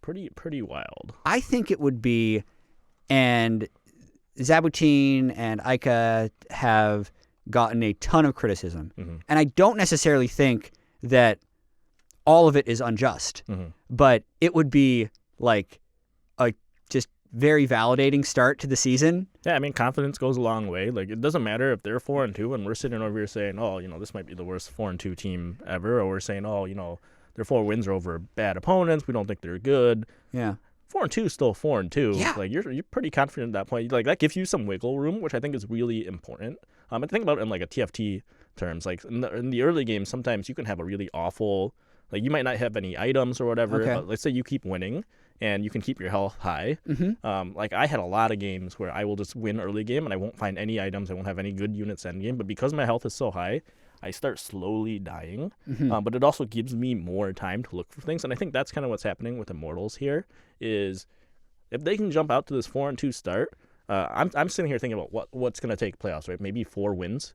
B: pretty wild.
A: I think it would be, and Zabuteen and Ica have gotten a ton of criticism. And I don't necessarily think that all of it is unjust, but it would be like a just very validating start to the season.
B: Yeah, I mean, confidence goes a long way. Like, it doesn't matter if they're 4-2 and we're sitting over here saying, oh, you know, this might be the worst 4-2 team ever, or we're saying, oh, you know, their 4 wins are over bad opponents. We don't think they're good.
A: Yeah.
B: 4-2 is still 4-2.
A: Yeah.
B: Like, you're pretty confident at that point. Like, that gives you some wiggle room, which I think is really important. And think about it in like a TFT terms. Like, in the early games, sometimes you can have a really awful, like, you might not have any items or whatever.
A: Okay.
B: But let's say you keep winning and you can keep your health high. Like, I had a lot of games where I will just win early game and I won't find any items. I won't have any good units end game. But because my health is so high, I start slowly dying. But it also gives me more time to look for things. And I think that's kind of what's happening with Immortals here is if they can jump out to this 4-2 start, I'm sitting here thinking about what's going to take playoffs, right? Maybe 4 wins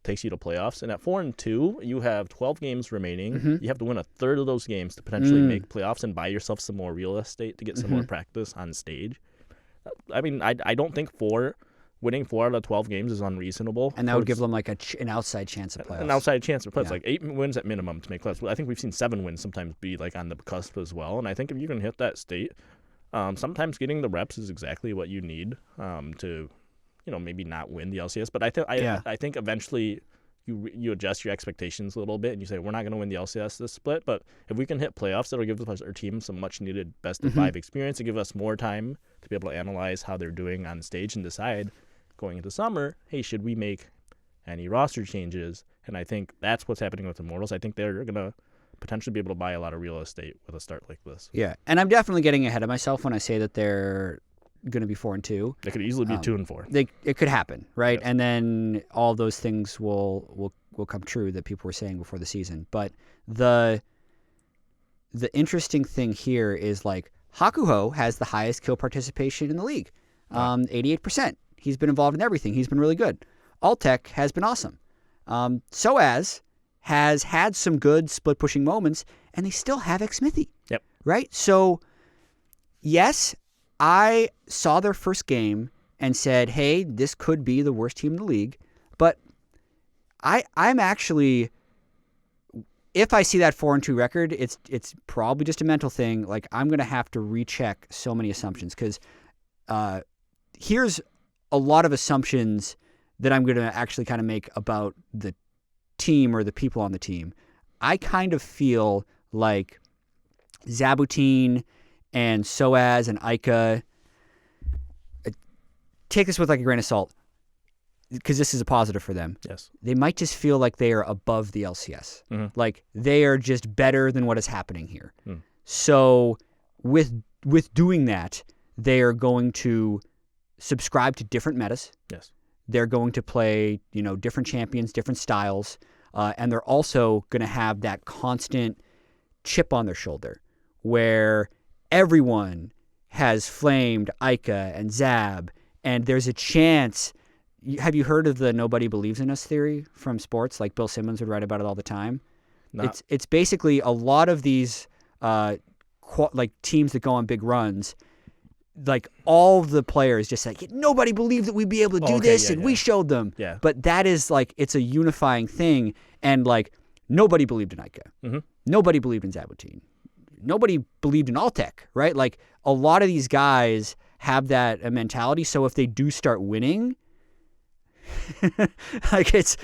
B: takes you to playoffs. And at 4-2, you have 12 games remaining. You have to win a third of those games to potentially make playoffs and buy yourself some more real estate to get some more practice on stage. I mean, I don't think winning 4 out of 12 games is unreasonable.
A: And that would give them like an outside chance of playoffs.
B: An outside chance of playoffs, like 8 wins at minimum to make playoffs. I think we've seen 7 wins sometimes be like on the cusp as well. And I think if you can hit that state, sometimes getting the reps is exactly what you need to, you know, maybe not win the LCS. But I think eventually you adjust your expectations a little bit and you say, we're not going to win the LCS this split, but if we can hit playoffs, that'll give our team some much needed best of 5 experience to give us more time to be able to analyze how they're doing on stage and decide going into summer, hey, should we make any roster changes? And I think that's what's happening with Immortals. I think they're going to potentially be able to buy a lot of real estate with a start like this.
A: Yeah, and I'm definitely getting ahead of myself when I say that they're going to be 4-2.
B: They could easily be 2-4.
A: It could happen, right?
B: Yeah.
A: And then all those things will come true that people were saying before the season. But the interesting thing here is like Hakuho has the highest kill participation in the league, 88%. He's been involved in everything. He's been really good. Altec has been awesome. Soaz has had some good split pushing moments, and they still have Xmithy.
B: Yep.
A: Right? So, yes, I saw their first game and said, hey, this could be the worst team in the league. But I'm actually, if I see that 4-2 record, it's probably just a mental thing. Like, I'm going to have to recheck so many assumptions because here's a lot of assumptions that I'm going to actually kind of make about the team or the people on the team. I kind of feel like Zabuteen and Soaz and Ica, take this with like a grain of salt because this is a positive for them.
B: Yes.
A: They might just feel like they are above the LCS. Like they are just better than what is happening here. So with doing that, they are going to subscribe to different metas.
B: Yes.
A: They're going to play, different champions, different styles, and they're also going to have that constant chip on their shoulder where everyone has flamed Ica and Zab, and there's a chance. Have you heard of the nobody believes in us theory from sports? Like Bill Simmons would write about it all the time. It's basically a lot of these like teams that go on big runs. Like all the players just like nobody believed that we'd be able to do this, and we showed them.
B: Yeah.
A: But that is like it's a unifying thing, and like nobody believed in Ica, nobody believed in Zabuteen, nobody believed in Altec, right? Like a lot of these guys have that mentality. So if they do start winning, like this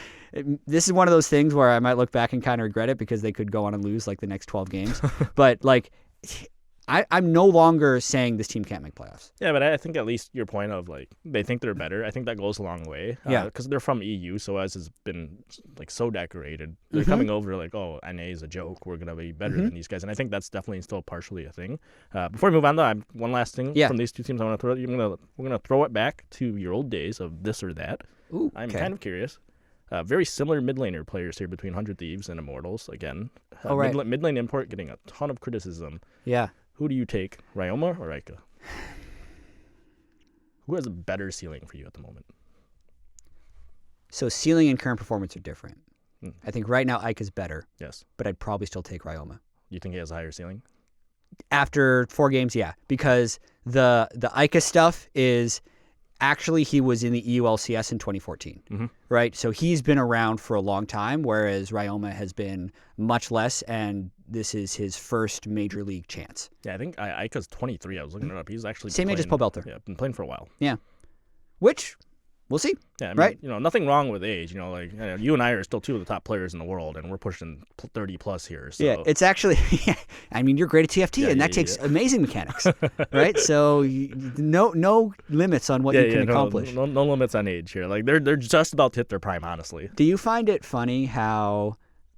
A: is one of those things where I might look back and kind of regret it because they could go on and lose like the next 12 games. But like. I'm no longer saying this team can't make playoffs.
B: Yeah, but I think at least your point of like they think they're better, I think that goes a long way.
A: Yeah,
B: because they're from EU, so as has been like so decorated, they're coming over like, oh, NA is a joke. We're gonna be better than these guys, and I think that's definitely still partially a thing. Before we move on, though, one last thing from these two teams I want to throw. We're gonna throw it back to your old days of this or that.
A: Ooh,
B: I'm kind of curious. very similar mid laner players here between 100 Thieves and Immortals. Again,
A: right.
B: Mid lane import getting a ton of criticism.
A: Yeah.
B: Who do you take, Ryoma or Ica? Who has a better ceiling for you at the moment?
A: So ceiling and current performance are different. I think right now Ica's better.
B: Yes.
A: But I'd probably still take Ryoma.
B: You think he has a higher ceiling?
A: After 4 games, yeah. Because the Ica stuff is actually he was in the EU LCS in 2014, right? So he's been around for a long time, whereas Ryoma has been much less, and this is his first major league chance.
B: Yeah, I think Ica's 23. I was looking it up. He's actually
A: same age as Pobelter.
B: Yeah, been playing for a while.
A: Yeah. Which... we'll see.
B: Yeah, I mean,
A: right?
B: Nothing wrong with age. You and I are still 2 of the top players in the world, and we're pushing 30 plus here. So.
A: Yeah, it's actually. I mean, you're great at TFT, and that takes amazing mechanics, right? So no limits on what you can accomplish.
B: No limits on age here. Like they're just about to hit their prime, honestly.
A: Do you find it funny how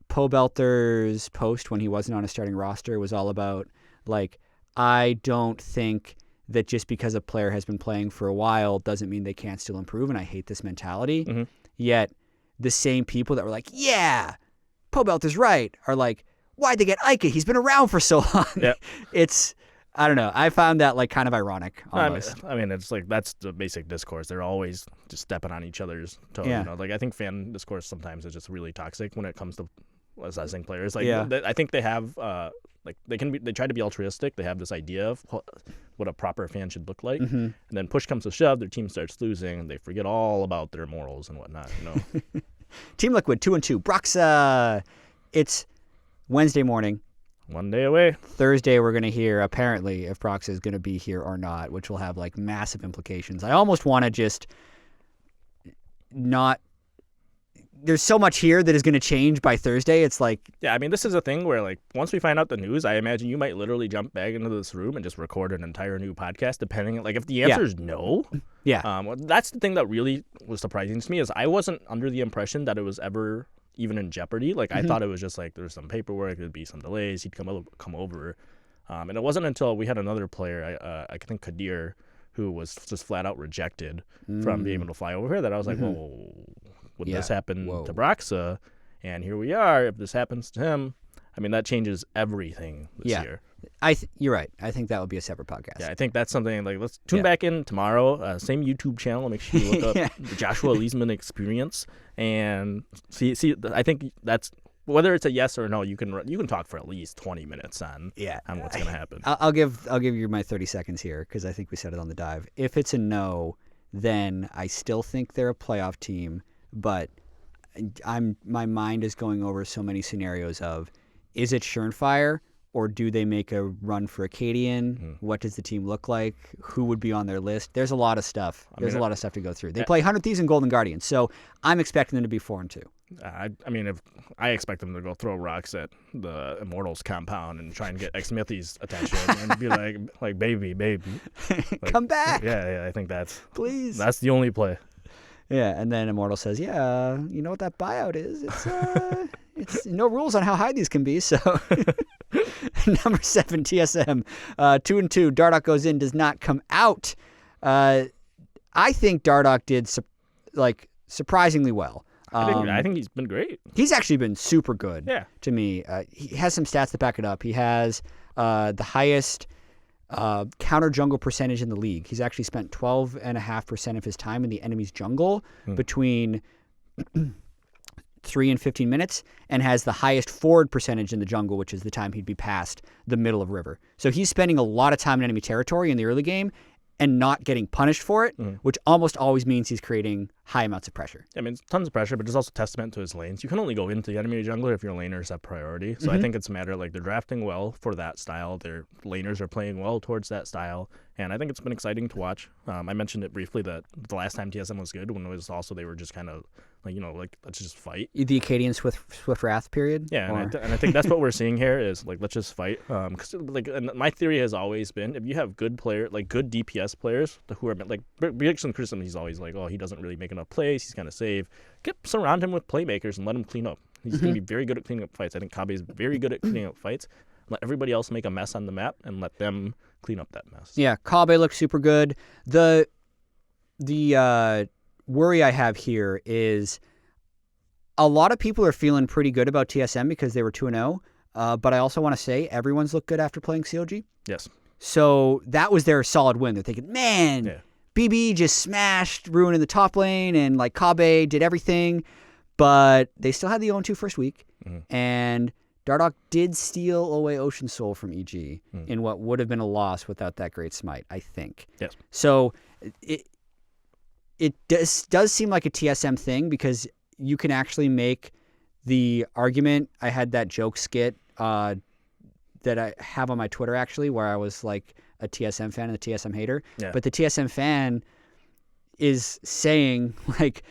A: Pobelter's post when he wasn't on a starting roster was all about like, I don't think that just because a player has been playing for a while doesn't mean they can't still improve, and I hate this mentality. Yet the same people that were like, yeah, Pobelter's right, are like, why'd they get Ica? He's been around for so long.
B: Yep.
A: It's, I don't know. I found that like kind of ironic almost.
B: I mean, it's like that's the basic discourse. They're always just stepping on each other's toes.
A: Yeah.
B: Like I think fan discourse sometimes is just really toxic when it comes to assessing players. Like I think they have they try to be altruistic. They have this idea of what a proper fan should look like, and then push comes to shove, their team starts losing, and they forget all about their morals and whatnot.
A: Team Liquid 2-2 Broxah. It's Wednesday morning.
B: 1 day away.
A: Thursday we're gonna hear apparently if Broxah is gonna be here or not, which will have like massive implications. I almost want to just not. There's so much here that is going to change by Thursday. It's like...
B: Yeah, I mean, this is a thing where, like, once we find out the news, I imagine you might literally jump back into this room and just record an entire new podcast, depending... Like, if the answer is no...
A: Yeah.
B: That's the thing that really was surprising to me, is I wasn't under the impression that it was ever even in jeopardy. Like, I thought it was just, like, there's some paperwork, there'd be some delays, he'd come over. And it wasn't until we had another player, I think Kadir, who was just flat out rejected from being able to fly over here, that I was like, whoa... Would this happen to Broxah? And here we are. If this happens to him, I mean, that changes everything this year.
A: You're right. I think that would be a separate podcast.
B: Yeah, I think that's something like let's tune back in tomorrow. Same YouTube channel. Make sure you look up the Joshua Leesman Experience and see. I think that's whether it's a yes or no. You can talk for at least 20 minutes on what's going to happen.
A: I'll give you my 30 seconds here because I think we said it on the dive. If it's a no, then I still think they're a playoff team. But my mind is going over so many scenarios of, is it Schernfire or do they make a run for Acadian? What does the team look like? Who would be on their list? There's a lot of stuff. There's a lot of stuff to go through. They play 100 Thieves and Golden Guardians, so I'm expecting them to be 4-2.
B: I mean, if I expect them to go throw rocks at the Immortals compound and try and get Xmithy's attention and be like baby,
A: like, come back.
B: Yeah, I think that's the only play.
A: Yeah, and then Immortal says, "Yeah, you know what that buyout is? It's no rules on how high these can be." So, number 7 TSM, 2-2. Dardoch goes in, does not come out. I think Dardoch did surprisingly well.
B: I think he's been great.
A: He's actually been super good. To me, he has some stats to back it up. He has the highest counter jungle percentage in the league. He's actually spent 12.5% of his time in the enemy's jungle between 3 and 15 minutes, and has the highest forward percentage in the jungle, which is the time he'd be past the middle of river. So he's spending a lot of time in enemy territory in the early game and not getting punished for it, which almost always means he's creating high amounts of pressure.
B: I mean, it's tons of pressure, but it's also testament to his lanes. You can only go into the enemy jungler if your laners have priority. So I think it's a matter they're drafting well for that style. Their laners are playing well towards that style, and I think it's been exciting to watch. I mentioned it briefly that the last time TSM was good, when it was also they were just kind of let's just fight.
A: The Acadian Swift Wrath period?
B: Yeah, and I think that's what we're seeing here is, let's just fight. Because, and my theory has always been, if you have good good DPS players who are, Bigson criticism, he's always like, oh, he doesn't really make enough plays, he's kind of safe. Surround him with playmakers and let him clean up. He's going to be very good at cleaning up fights. I think Kabe is very good at cleaning up fights. Let everybody else make a mess on the map and let them clean up that mess.
A: Yeah, Kabe looks super good. The worry I have here is a lot of people are feeling pretty good about TSM because they were 2-0. But I also want to say everyone's looked good after playing CLG.
B: Yes.
A: So that was their solid win. They're thinking, man, BB just smashed Ruin in the top lane, and like Kabe did everything. But they still had the 0-2 first week. And Dardoch did steal away Ocean Soul from EG in what would have been a loss without that great smite, I think.
B: Yes.
A: So it does seem like a TSM thing because you can actually make the argument. I had that joke skit that I have on my Twitter, actually, where I was like a TSM fan and a TSM hater. Yeah. But the TSM fan is saying, like,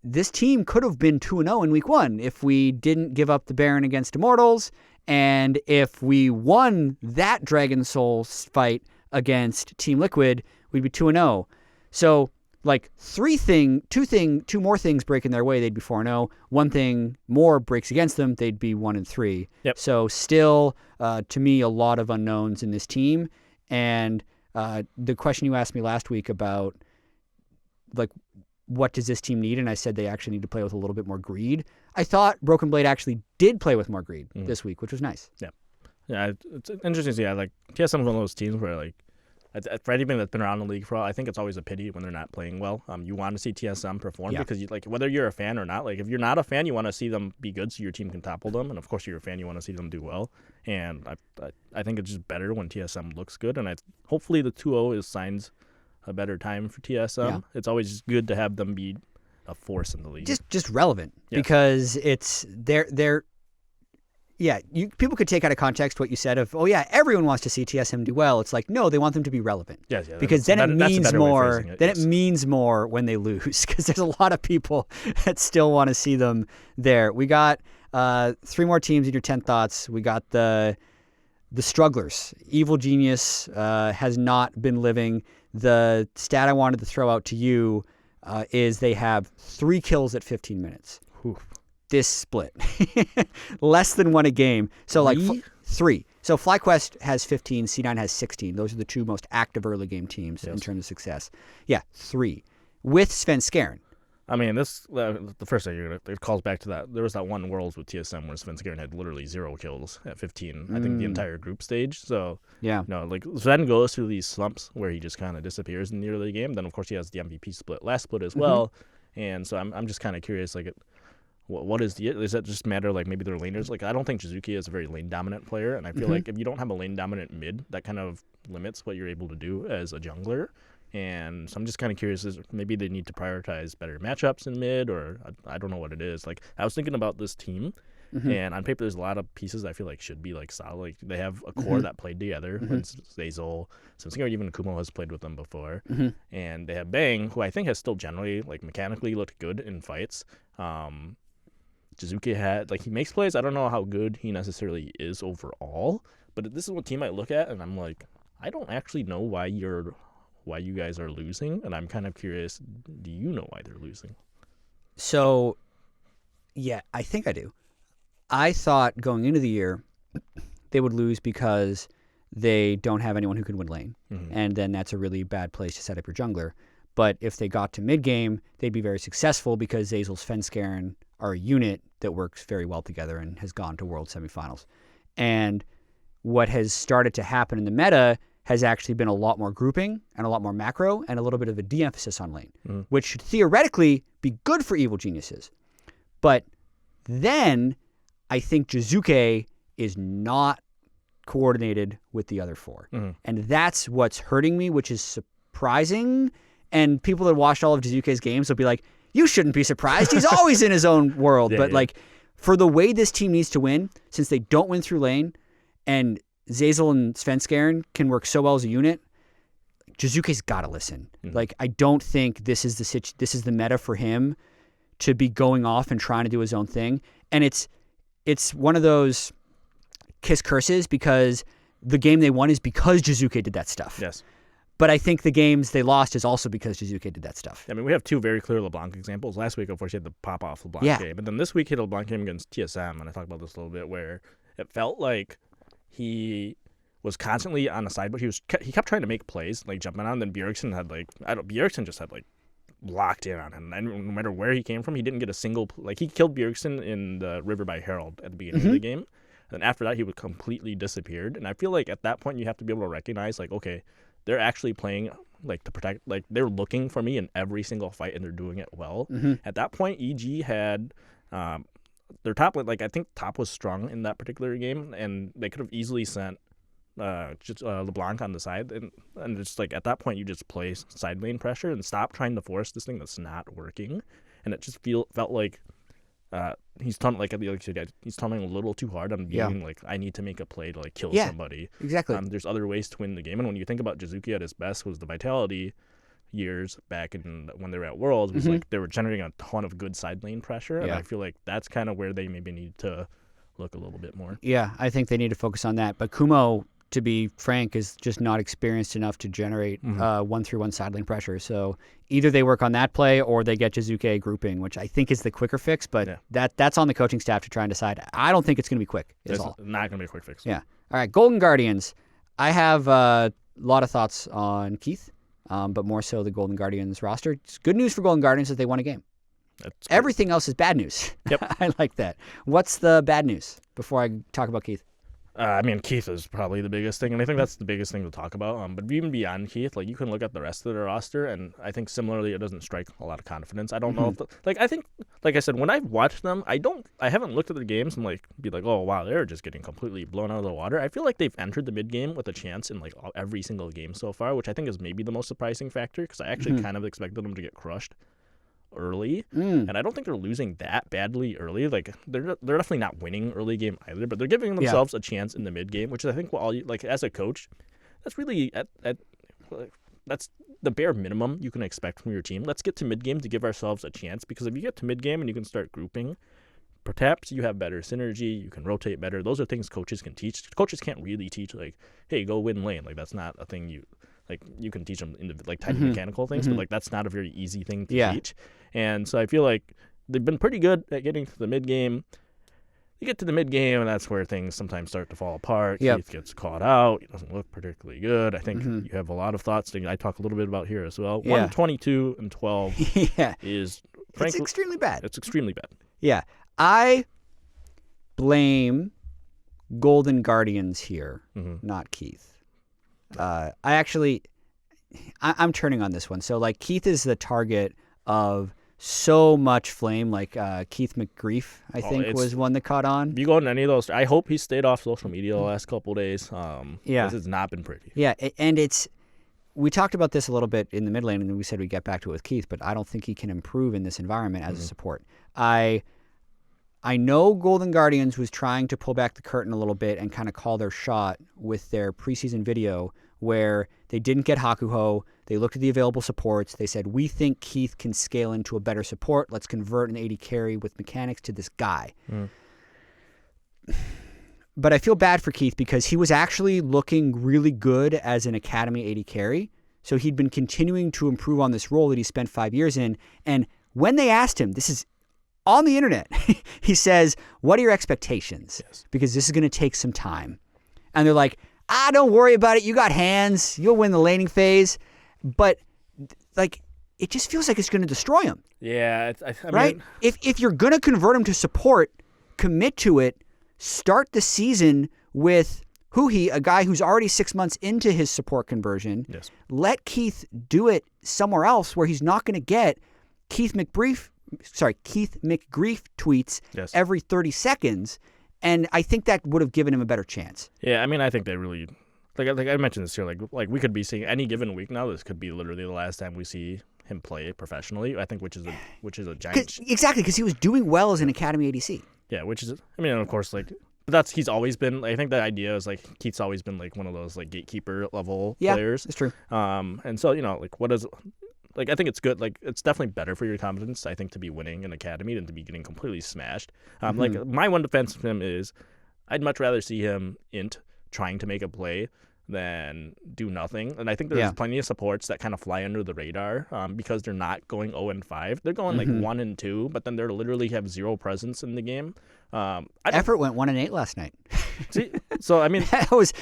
A: this team could have been 2-0 in week 1 if we didn't give up the Baron against Immortals, and if we won that Dragon Soul fight against Team Liquid, we'd be 2-0. So, like, two more things break in their way, they'd be 4-0. One thing more breaks against them, they'd be 1-3.
B: Yep.
A: So still, to me, a lot of unknowns in this team. And the question you asked me last week about, like, what does this team need? And I said they actually need to play with a little bit more greed. I thought Broken Blade actually did play with more greed this week, which was nice.
B: Yeah. Yeah, it's interesting to see. Like, TSM is one of those teams where, like, for anything that's been around the league for a while, I think it's always a pity when they're not playing well. You want to see TSM perform because, like, whether you're a fan or not, like, if you're not a fan, you want to see them be good so your team can topple them. And, of course, you're a fan, you want to see them do well. And I think it's just better when TSM looks good. And hopefully the 2-0 signs a better time for TSM. Yeah. It's always good to have them be a force in the league.
A: Just relevant because it's they're people could take out of context what you said of, oh yeah, everyone wants to see TSM do well. It's like, no, they want them to be relevant. Because then it means more. Then it means more when they lose because there's a lot of people that still want to see them there. We got 3 more teams in your 10 thoughts. We got the strugglers. Evil Genius has not been living. The stat I wanted to throw out to you is they have 3 kills at 15 minutes.
B: Oof.
A: This split. Less than 1 a game. So like 3. So Flyquest has 15, C9 has 16. Those are the 2 most active early game teams in terms of success. Yeah, 3. With Svenskeren.
B: I mean, this the first thing it calls back to that. There was that one Worlds with TSM where Svenskeren had literally 0 kills at 15. I think the entire group stage. So like Sven goes through these slumps where he just kind of disappears in the early game. Then of course he has the MVP split, last split as well. And so I'm just kind of curious, like, what is that just a matter like maybe they're laners? Like, I don't think Jizuki is a very lane dominant player, and I feel like if you don't have a lane dominant mid, that kind of limits what you're able to do as a jungler. And so I'm just kind of curious, maybe they need to prioritize better matchups in mid, or I don't know what it is. Like, I was thinking about this team, and on paper there's a lot of pieces I feel like should be like solid. Like, they have a core that played together. Zazel, Svenskeren, even Kumo has played with them before, and they have Bang, who I think has still generally like mechanically looked good in fights. Jizuki had, like, he makes plays. I don't know how good he necessarily is overall, but this is what team I look at and I'm like, I don't actually know why you guys are losing, and I'm kind of curious, do you know why they're losing?
A: So, yeah, I think I do. I thought going into the year they would lose because they don't have anyone who can win lane, and then that's a really bad place to set up your jungler. But if they got to mid-game, they'd be very successful because Zazel, Svenskeren are a unit that works very well together and has gone to World Semifinals. And what has started to happen in the meta has actually been a lot more grouping and a lot more macro and a little bit of a de-emphasis on lane, which should theoretically be good for Evil Geniuses. But then I think Jizuke is not coordinated with the other 4. And that's what's hurting me, which is surprising. And people that watched all of Jizuke's games will be like, you shouldn't be surprised. He's always in his own world. Like, for the way this team needs to win, since they don't win through lane, and Zazel and Svenskeren can work so well as a unit, Jizuke's got to listen. Like, I don't think this is the meta for him to be going off and trying to do his own thing. And it's one of those kiss curses because the game they won is because Jizuke did that stuff.
B: Yes.
A: But I think the games they lost is also because Jizuke did that stuff.
B: I mean, we have 2 very clear LeBlanc examples. Last week, of course, he had the pop-off LeBlanc game. But then this week, he had a LeBlanc game against TSM, and I talked about this a little bit, where it felt like he was constantly on the side, but he kept trying to make plays, like jumping on. Then Bjergsen just had like locked in on him. And no matter where he came from, he didn't get a single like he killed Bjergsen in the River by Herald at the beginning of the game. And after that, he would completely disappeared. And I feel like at that point, you have to be able to recognize, like, okay, they're actually playing, like, to protect, like, they're looking for me in every single fight, and they're doing it well. At that point, EG had their top, like, I think top was strong in that particular game, and they could have easily sent just LeBlanc on the side. And it's like, at that point, you just play side lane pressure and stop trying to force this thing that's not working. And it just felt like he's tunneling he's tunneling a little too hard on being like, I need to make a play to like kill somebody.
A: Exactly.
B: There's other ways to win the game, and when you think about Jizuki at his best was the Vitality years back when they were at Worlds, was like they were generating a ton of good side lane pressure, and I feel like that's kind of where they maybe need to look a little bit more.
A: Yeah, I think they need to focus on that. But Kumo, to be frank, is just not experienced enough to generate 1-3-1 side lane pressure. So either they work on that play or they get Jizuke grouping, which I think is the quicker fix, but that's on the coaching staff to try and decide. I don't think it's going to be quick.
B: It's not going to be a quick fix.
A: Yeah. All right, Golden Guardians. I have a lot of thoughts on Keith, but more so the Golden Guardians roster. It's good news for Golden Guardians that they won a game. Everything else is bad news.
B: Yep.
A: I like that. What's the bad news before I talk about Keith?
B: I mean, Keith is probably the biggest thing, and I think that's the biggest thing to talk about. But even beyond Keith, like, you can look at the rest of the roster, and I think similarly, it doesn't strike a lot of confidence. I don't know if I think, like I said, when I've watched them, I haven't looked at the games and like be like, oh wow, they're just getting completely blown out of the water. I feel like they've entered the mid game with a chance in like every single game so far, which I think is maybe the most surprising factor, because I actually kind of expected them to get crushed early, and I don't think they're losing that badly early. Like, they're definitely not winning early game either, but they're giving themselves a chance in the mid game, which is, I think, like as a coach, that's really that's the bare minimum you can expect from your team. Let's get to mid game to give ourselves a chance, because if you get to mid game and you can start grouping, perhaps you have better synergy, you can rotate better. Those are things coaches can teach. Coaches can't really teach, like, hey, go win lane. Like, that's not a thing you can teach them in like tiny mechanical things, but like that's not a very easy thing to teach. And so I feel like they've been pretty good at getting to the mid game. You get to the mid game, and that's where things sometimes start to fall apart. Keith gets caught out. He doesn't look particularly good. I think you have a lot of thoughts that I talk a little bit about here as well. 122 and 12 is, frankly,
A: it's extremely bad.
B: It's extremely bad.
A: Yeah. I blame Golden Guardians here, not Keith. I'm turning on this one. So, like, Keith is the target of so much flame. Like, Keith McGrief, I think, was one that caught on.
B: If you go to any of those, I hope he stayed off social media the last couple of days. This has not been pretty.
A: Yeah, and we talked about this a little bit in the mid lane, and we said we'd get back to it with Keith, but I don't think he can improve in this environment as a support. I know Golden Guardians was trying to pull back the curtain a little bit and kind of call their shot with their preseason video, where they didn't get Hakuho. They looked at the available supports. They said, we think Keith can scale into a better support. Let's convert an AD carry with mechanics to this guy. But I feel bad for Keith, because he was actually looking really good as an Academy AD carry. So he'd been continuing to improve on this role that he spent 5 years in. And when they asked him, this is on the internet, he says, what are your expectations? Because this is going to take some time. And they're like, don't worry about it. You got hands. You'll win the laning phase. But, like, it just feels like it's going to destroy him.
B: Yeah.
A: Right?
B: mean,
A: if you're going to convert him to support, commit to it. Start the season with Huhi, a guy who's already 6 months into his support conversion. Let Keith do it somewhere else where he's not going to get Keith McGrief tweets every 30 seconds. And I think that would have given him a better chance.
B: Yeah, I mean, I think they really, like I mentioned this here, like we could be seeing any given week now. This could be literally the last time we see him play professionally. I think, which is a giant.
A: Exactly, because he was doing well as an Academy ADC.
B: Yeah, which is, I mean, of course, like, but he's always been. I think the idea is like Keith's always been like one of those like gatekeeper level players.
A: That's true.
B: And so, like, what is. Like, I think it's good. Like, it's definitely better for your confidence, I think, to be winning an Academy than to be getting completely smashed. Like, my one defense of him is I'd much rather see him trying to make a play than do nothing. And I think there's plenty of supports that kind of fly under the radar because they're not going 0-5. They're going like 1-2, but then they're literally have zero presence in the game.
A: Effort went 1-8 last night.
B: See, so I mean
A: that was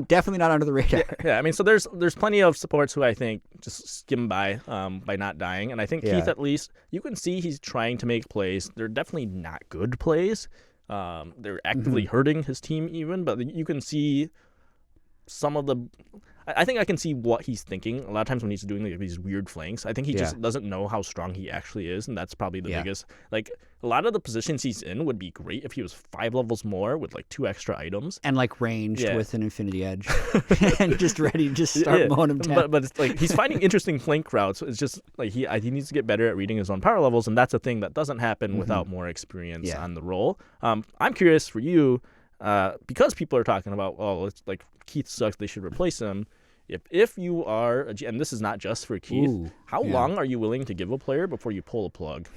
A: definitely not under the radar.
B: Yeah, I mean, so there's plenty of supports who I think just skim by not dying, and I think Keith, at least you can see he's trying to make plays. They're definitely not good plays. They're actively hurting his team even, but you can see some of the. I think I can see what he's thinking. A lot of times when he's doing like these weird flanks, I think he just doesn't know how strong he actually is, and that's probably the biggest. Like a lot of the positions he's in would be great if he was 5 levels more with like 2 extra items
A: and like ranged with an infinity edge and just ready to just start mowing him down.
B: But it's like he's finding interesting flank routes. It's just like he needs to get better at reading his own power levels, and that's a thing that doesn't happen without more experience on the role. I'm curious for you because people are talking about it's like Keith sucks, they should replace him. If you are, and this is not just for Keith, how long are you willing to give a player before you pull a plug?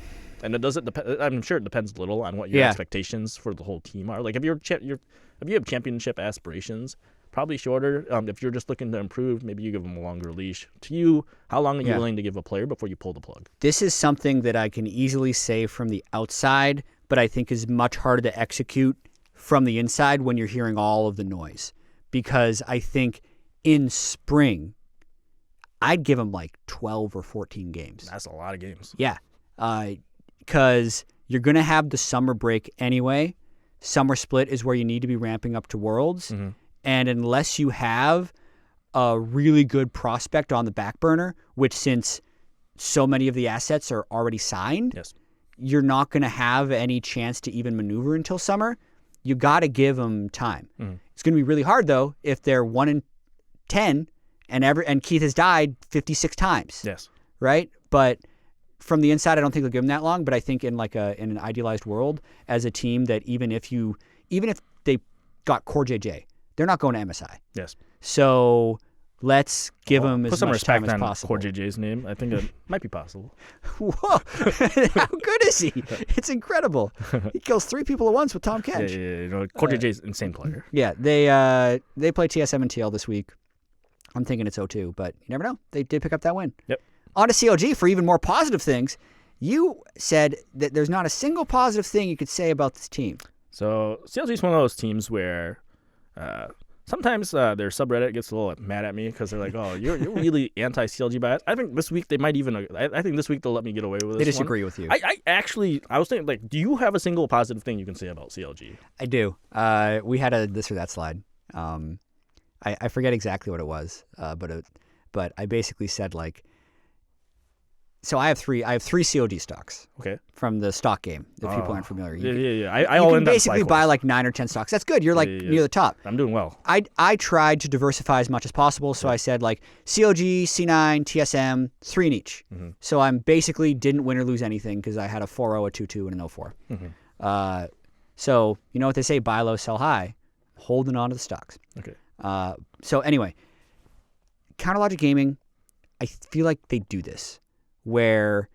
B: And it doesn't depend. I'm sure it depends a little on what your expectations for the whole team are. Like if you have championship aspirations, probably shorter. If you're just looking to improve, maybe you give them a longer leash. To you, how long are you willing to give a player before you pull the plug?
A: This is something that I can easily say from the outside, but I think is much harder to execute from the inside when you're hearing all of the noise. Because I think in spring, I'd give him like 12 or 14 games.
B: That's a lot of games.
A: Yeah. Because you're going to have the summer break anyway. Summer split is where you need to be ramping up to Worlds. And unless you have a really good prospect on the back burner, which since so many of the assets are already signed, you're not going to have any chance to even maneuver until summer. You got to give them time. It's going to be really hard, though, if they're 1-10 and Keith has died 56 times. Right? But from the inside, I don't think they'll give him that long. But I think in an idealized world, as a team that even if they got Core JJ, they're not going to MSI. So let's give him as much time as possible.
B: Core JJ's name. I think it might be possible.
A: Whoa! How good is he? It's incredible. He kills 3 people at once with Tom Kench.
B: Core JJ's an insane player.
A: Yeah, they play TSM and TL this week. I'm thinking it's 0-2, but you never know. They did pick up that win. On to CLG for even more positive things. You said that there's not a single positive thing you could say about this team.
B: So CLG is one of those teams where sometimes their subreddit gets a little mad at me because they're like, "Oh, you're really anti-CLG bias." I think this week they might even. I think this week they'll let me get away with this.
A: They disagree with you.
B: I was thinking, like, do you have a single positive thing you can say about CLG?
A: I do. We had a this or that slide. I forget exactly what it was, but I basically said like. So I have three COD stocks. From the stock game. If people aren't familiar.
B: You
A: can basically buy like 9 or 10 stocks. That's good. You're like near the top.
B: I'm doing well.
A: I tried to diversify as much as possible. So I said like COG, C9, TSM, 3 in each. So I'm basically didn't win or lose anything because I had a 4-0, a 2-2, and an 0-4. So you know what they say, buy low, sell high. Holding on to the stocks. So anyway, Counterlogic Gaming, I feel like they do this. Where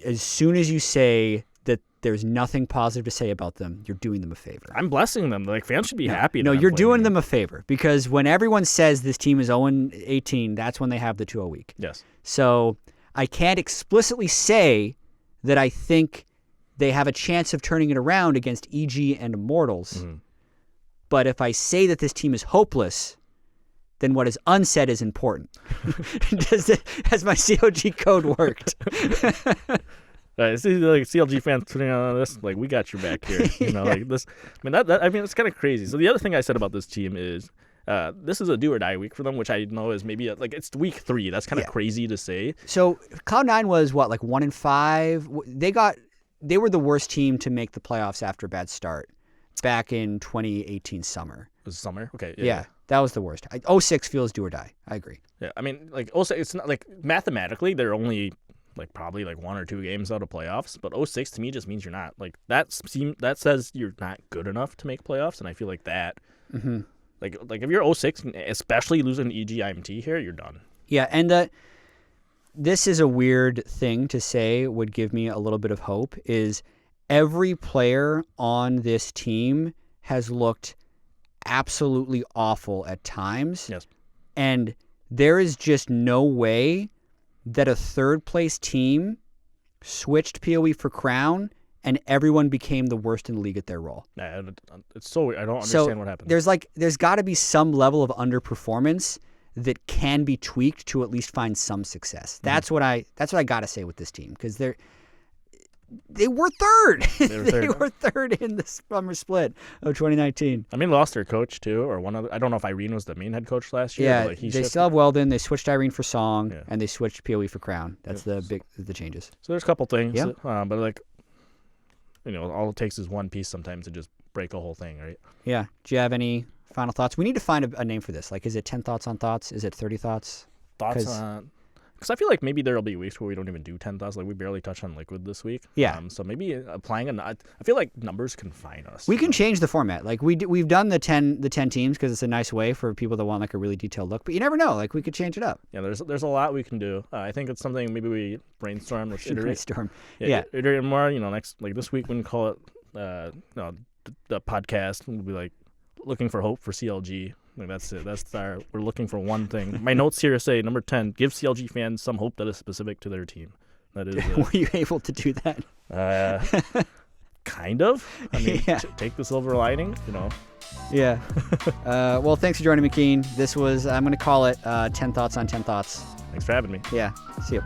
A: as soon as you say that there's nothing positive to say about them, you're doing them a favor.
B: I'm blessing them. Like, fans should be happy.
A: No, you're doing them a favor because when everyone says this team is 0-18, that's when they have the 2-0 week. So I can't explicitly say that I think they have a chance of turning it around against EG and Immortals. But if I say that this team is hopeless, then what is unsaid is important. Has my COG code worked?
B: It's like CLG fans putting on this, like, we got your back here. Like this. I mean, it's kind of crazy. So the other thing I said about this team is this is a do or die week for them, which I know is maybe it's week 3. That's kind of crazy to say. So
A: Cloud9 was what, like 1-5? They were the worst team to make the playoffs after a bad start back in 2018 summer.
B: It was summer? Okay.
A: Yeah. That was the worst. 06 feels do or die. I agree.
B: Yeah, I mean, like 06, it's not like mathematically they're only like probably like 1 or 2 games out of playoffs, but 06 to me just means you're not. Like that says you're not good enough to make playoffs, and I feel like that. Like if you're 06, especially losing EG IMT here, you're done.
A: Yeah, and this is a weird thing to say. Would give me a little bit of hope. Is every player on this team has looked absolutely awful at times.
B: Yes.
A: And there is just no way that a third-place team switched PoE for Crown and everyone became the worst in the league at their role.
B: Yeah, it's so weird. I don't understand what happened.
A: There's got to be some level of underperformance that can be tweaked to at least find some success. That's what I got to say with this team, because they were third. They were third in the summer split of 2019.
B: I mean, lost their coach too, or one other. I don't know if Irene was the main head coach last year.
A: Yeah, they still have Weldon. They switched Irene for Song, and they switched PoE for Crown. That's the changes.
B: So there's a couple things, but like, all it takes is one piece sometimes to just break a whole thing, right?
A: Yeah. Do you have any final thoughts? We need to find a name for this. Like, is it 10 thoughts on thoughts? Is it 30 thoughts?
B: Thoughts on... Because I feel like maybe there'll be weeks where we don't even do 10 thoughts. Like, we barely touched on Liquid this week.
A: Yeah.
B: So maybe applying I feel like numbers confine us.
A: We can change the format. Like, we've done the 10 teams because it's a nice way for people that want like a really detailed look. But you never know. Like, we could change it up.
B: Yeah, there's a lot we can do. I think it's something maybe we brainstorm. Let's iterate.
A: Brainstorm.
B: Yeah. Iterate more. This week we can call it the podcast. We'll be like looking for hope for CLG. Like, that's it. We're looking for one thing. My notes here say number 10: give CLG fans some hope that is specific to their team. That is.
A: Were you able to do that?
B: Kind of. I mean, take the silver lining.
A: Yeah. Well, thanks for joining me, Kien. This was, I'm going to call it 10 thoughts on 10 thoughts.
B: Thanks for having me.
A: Yeah. See you.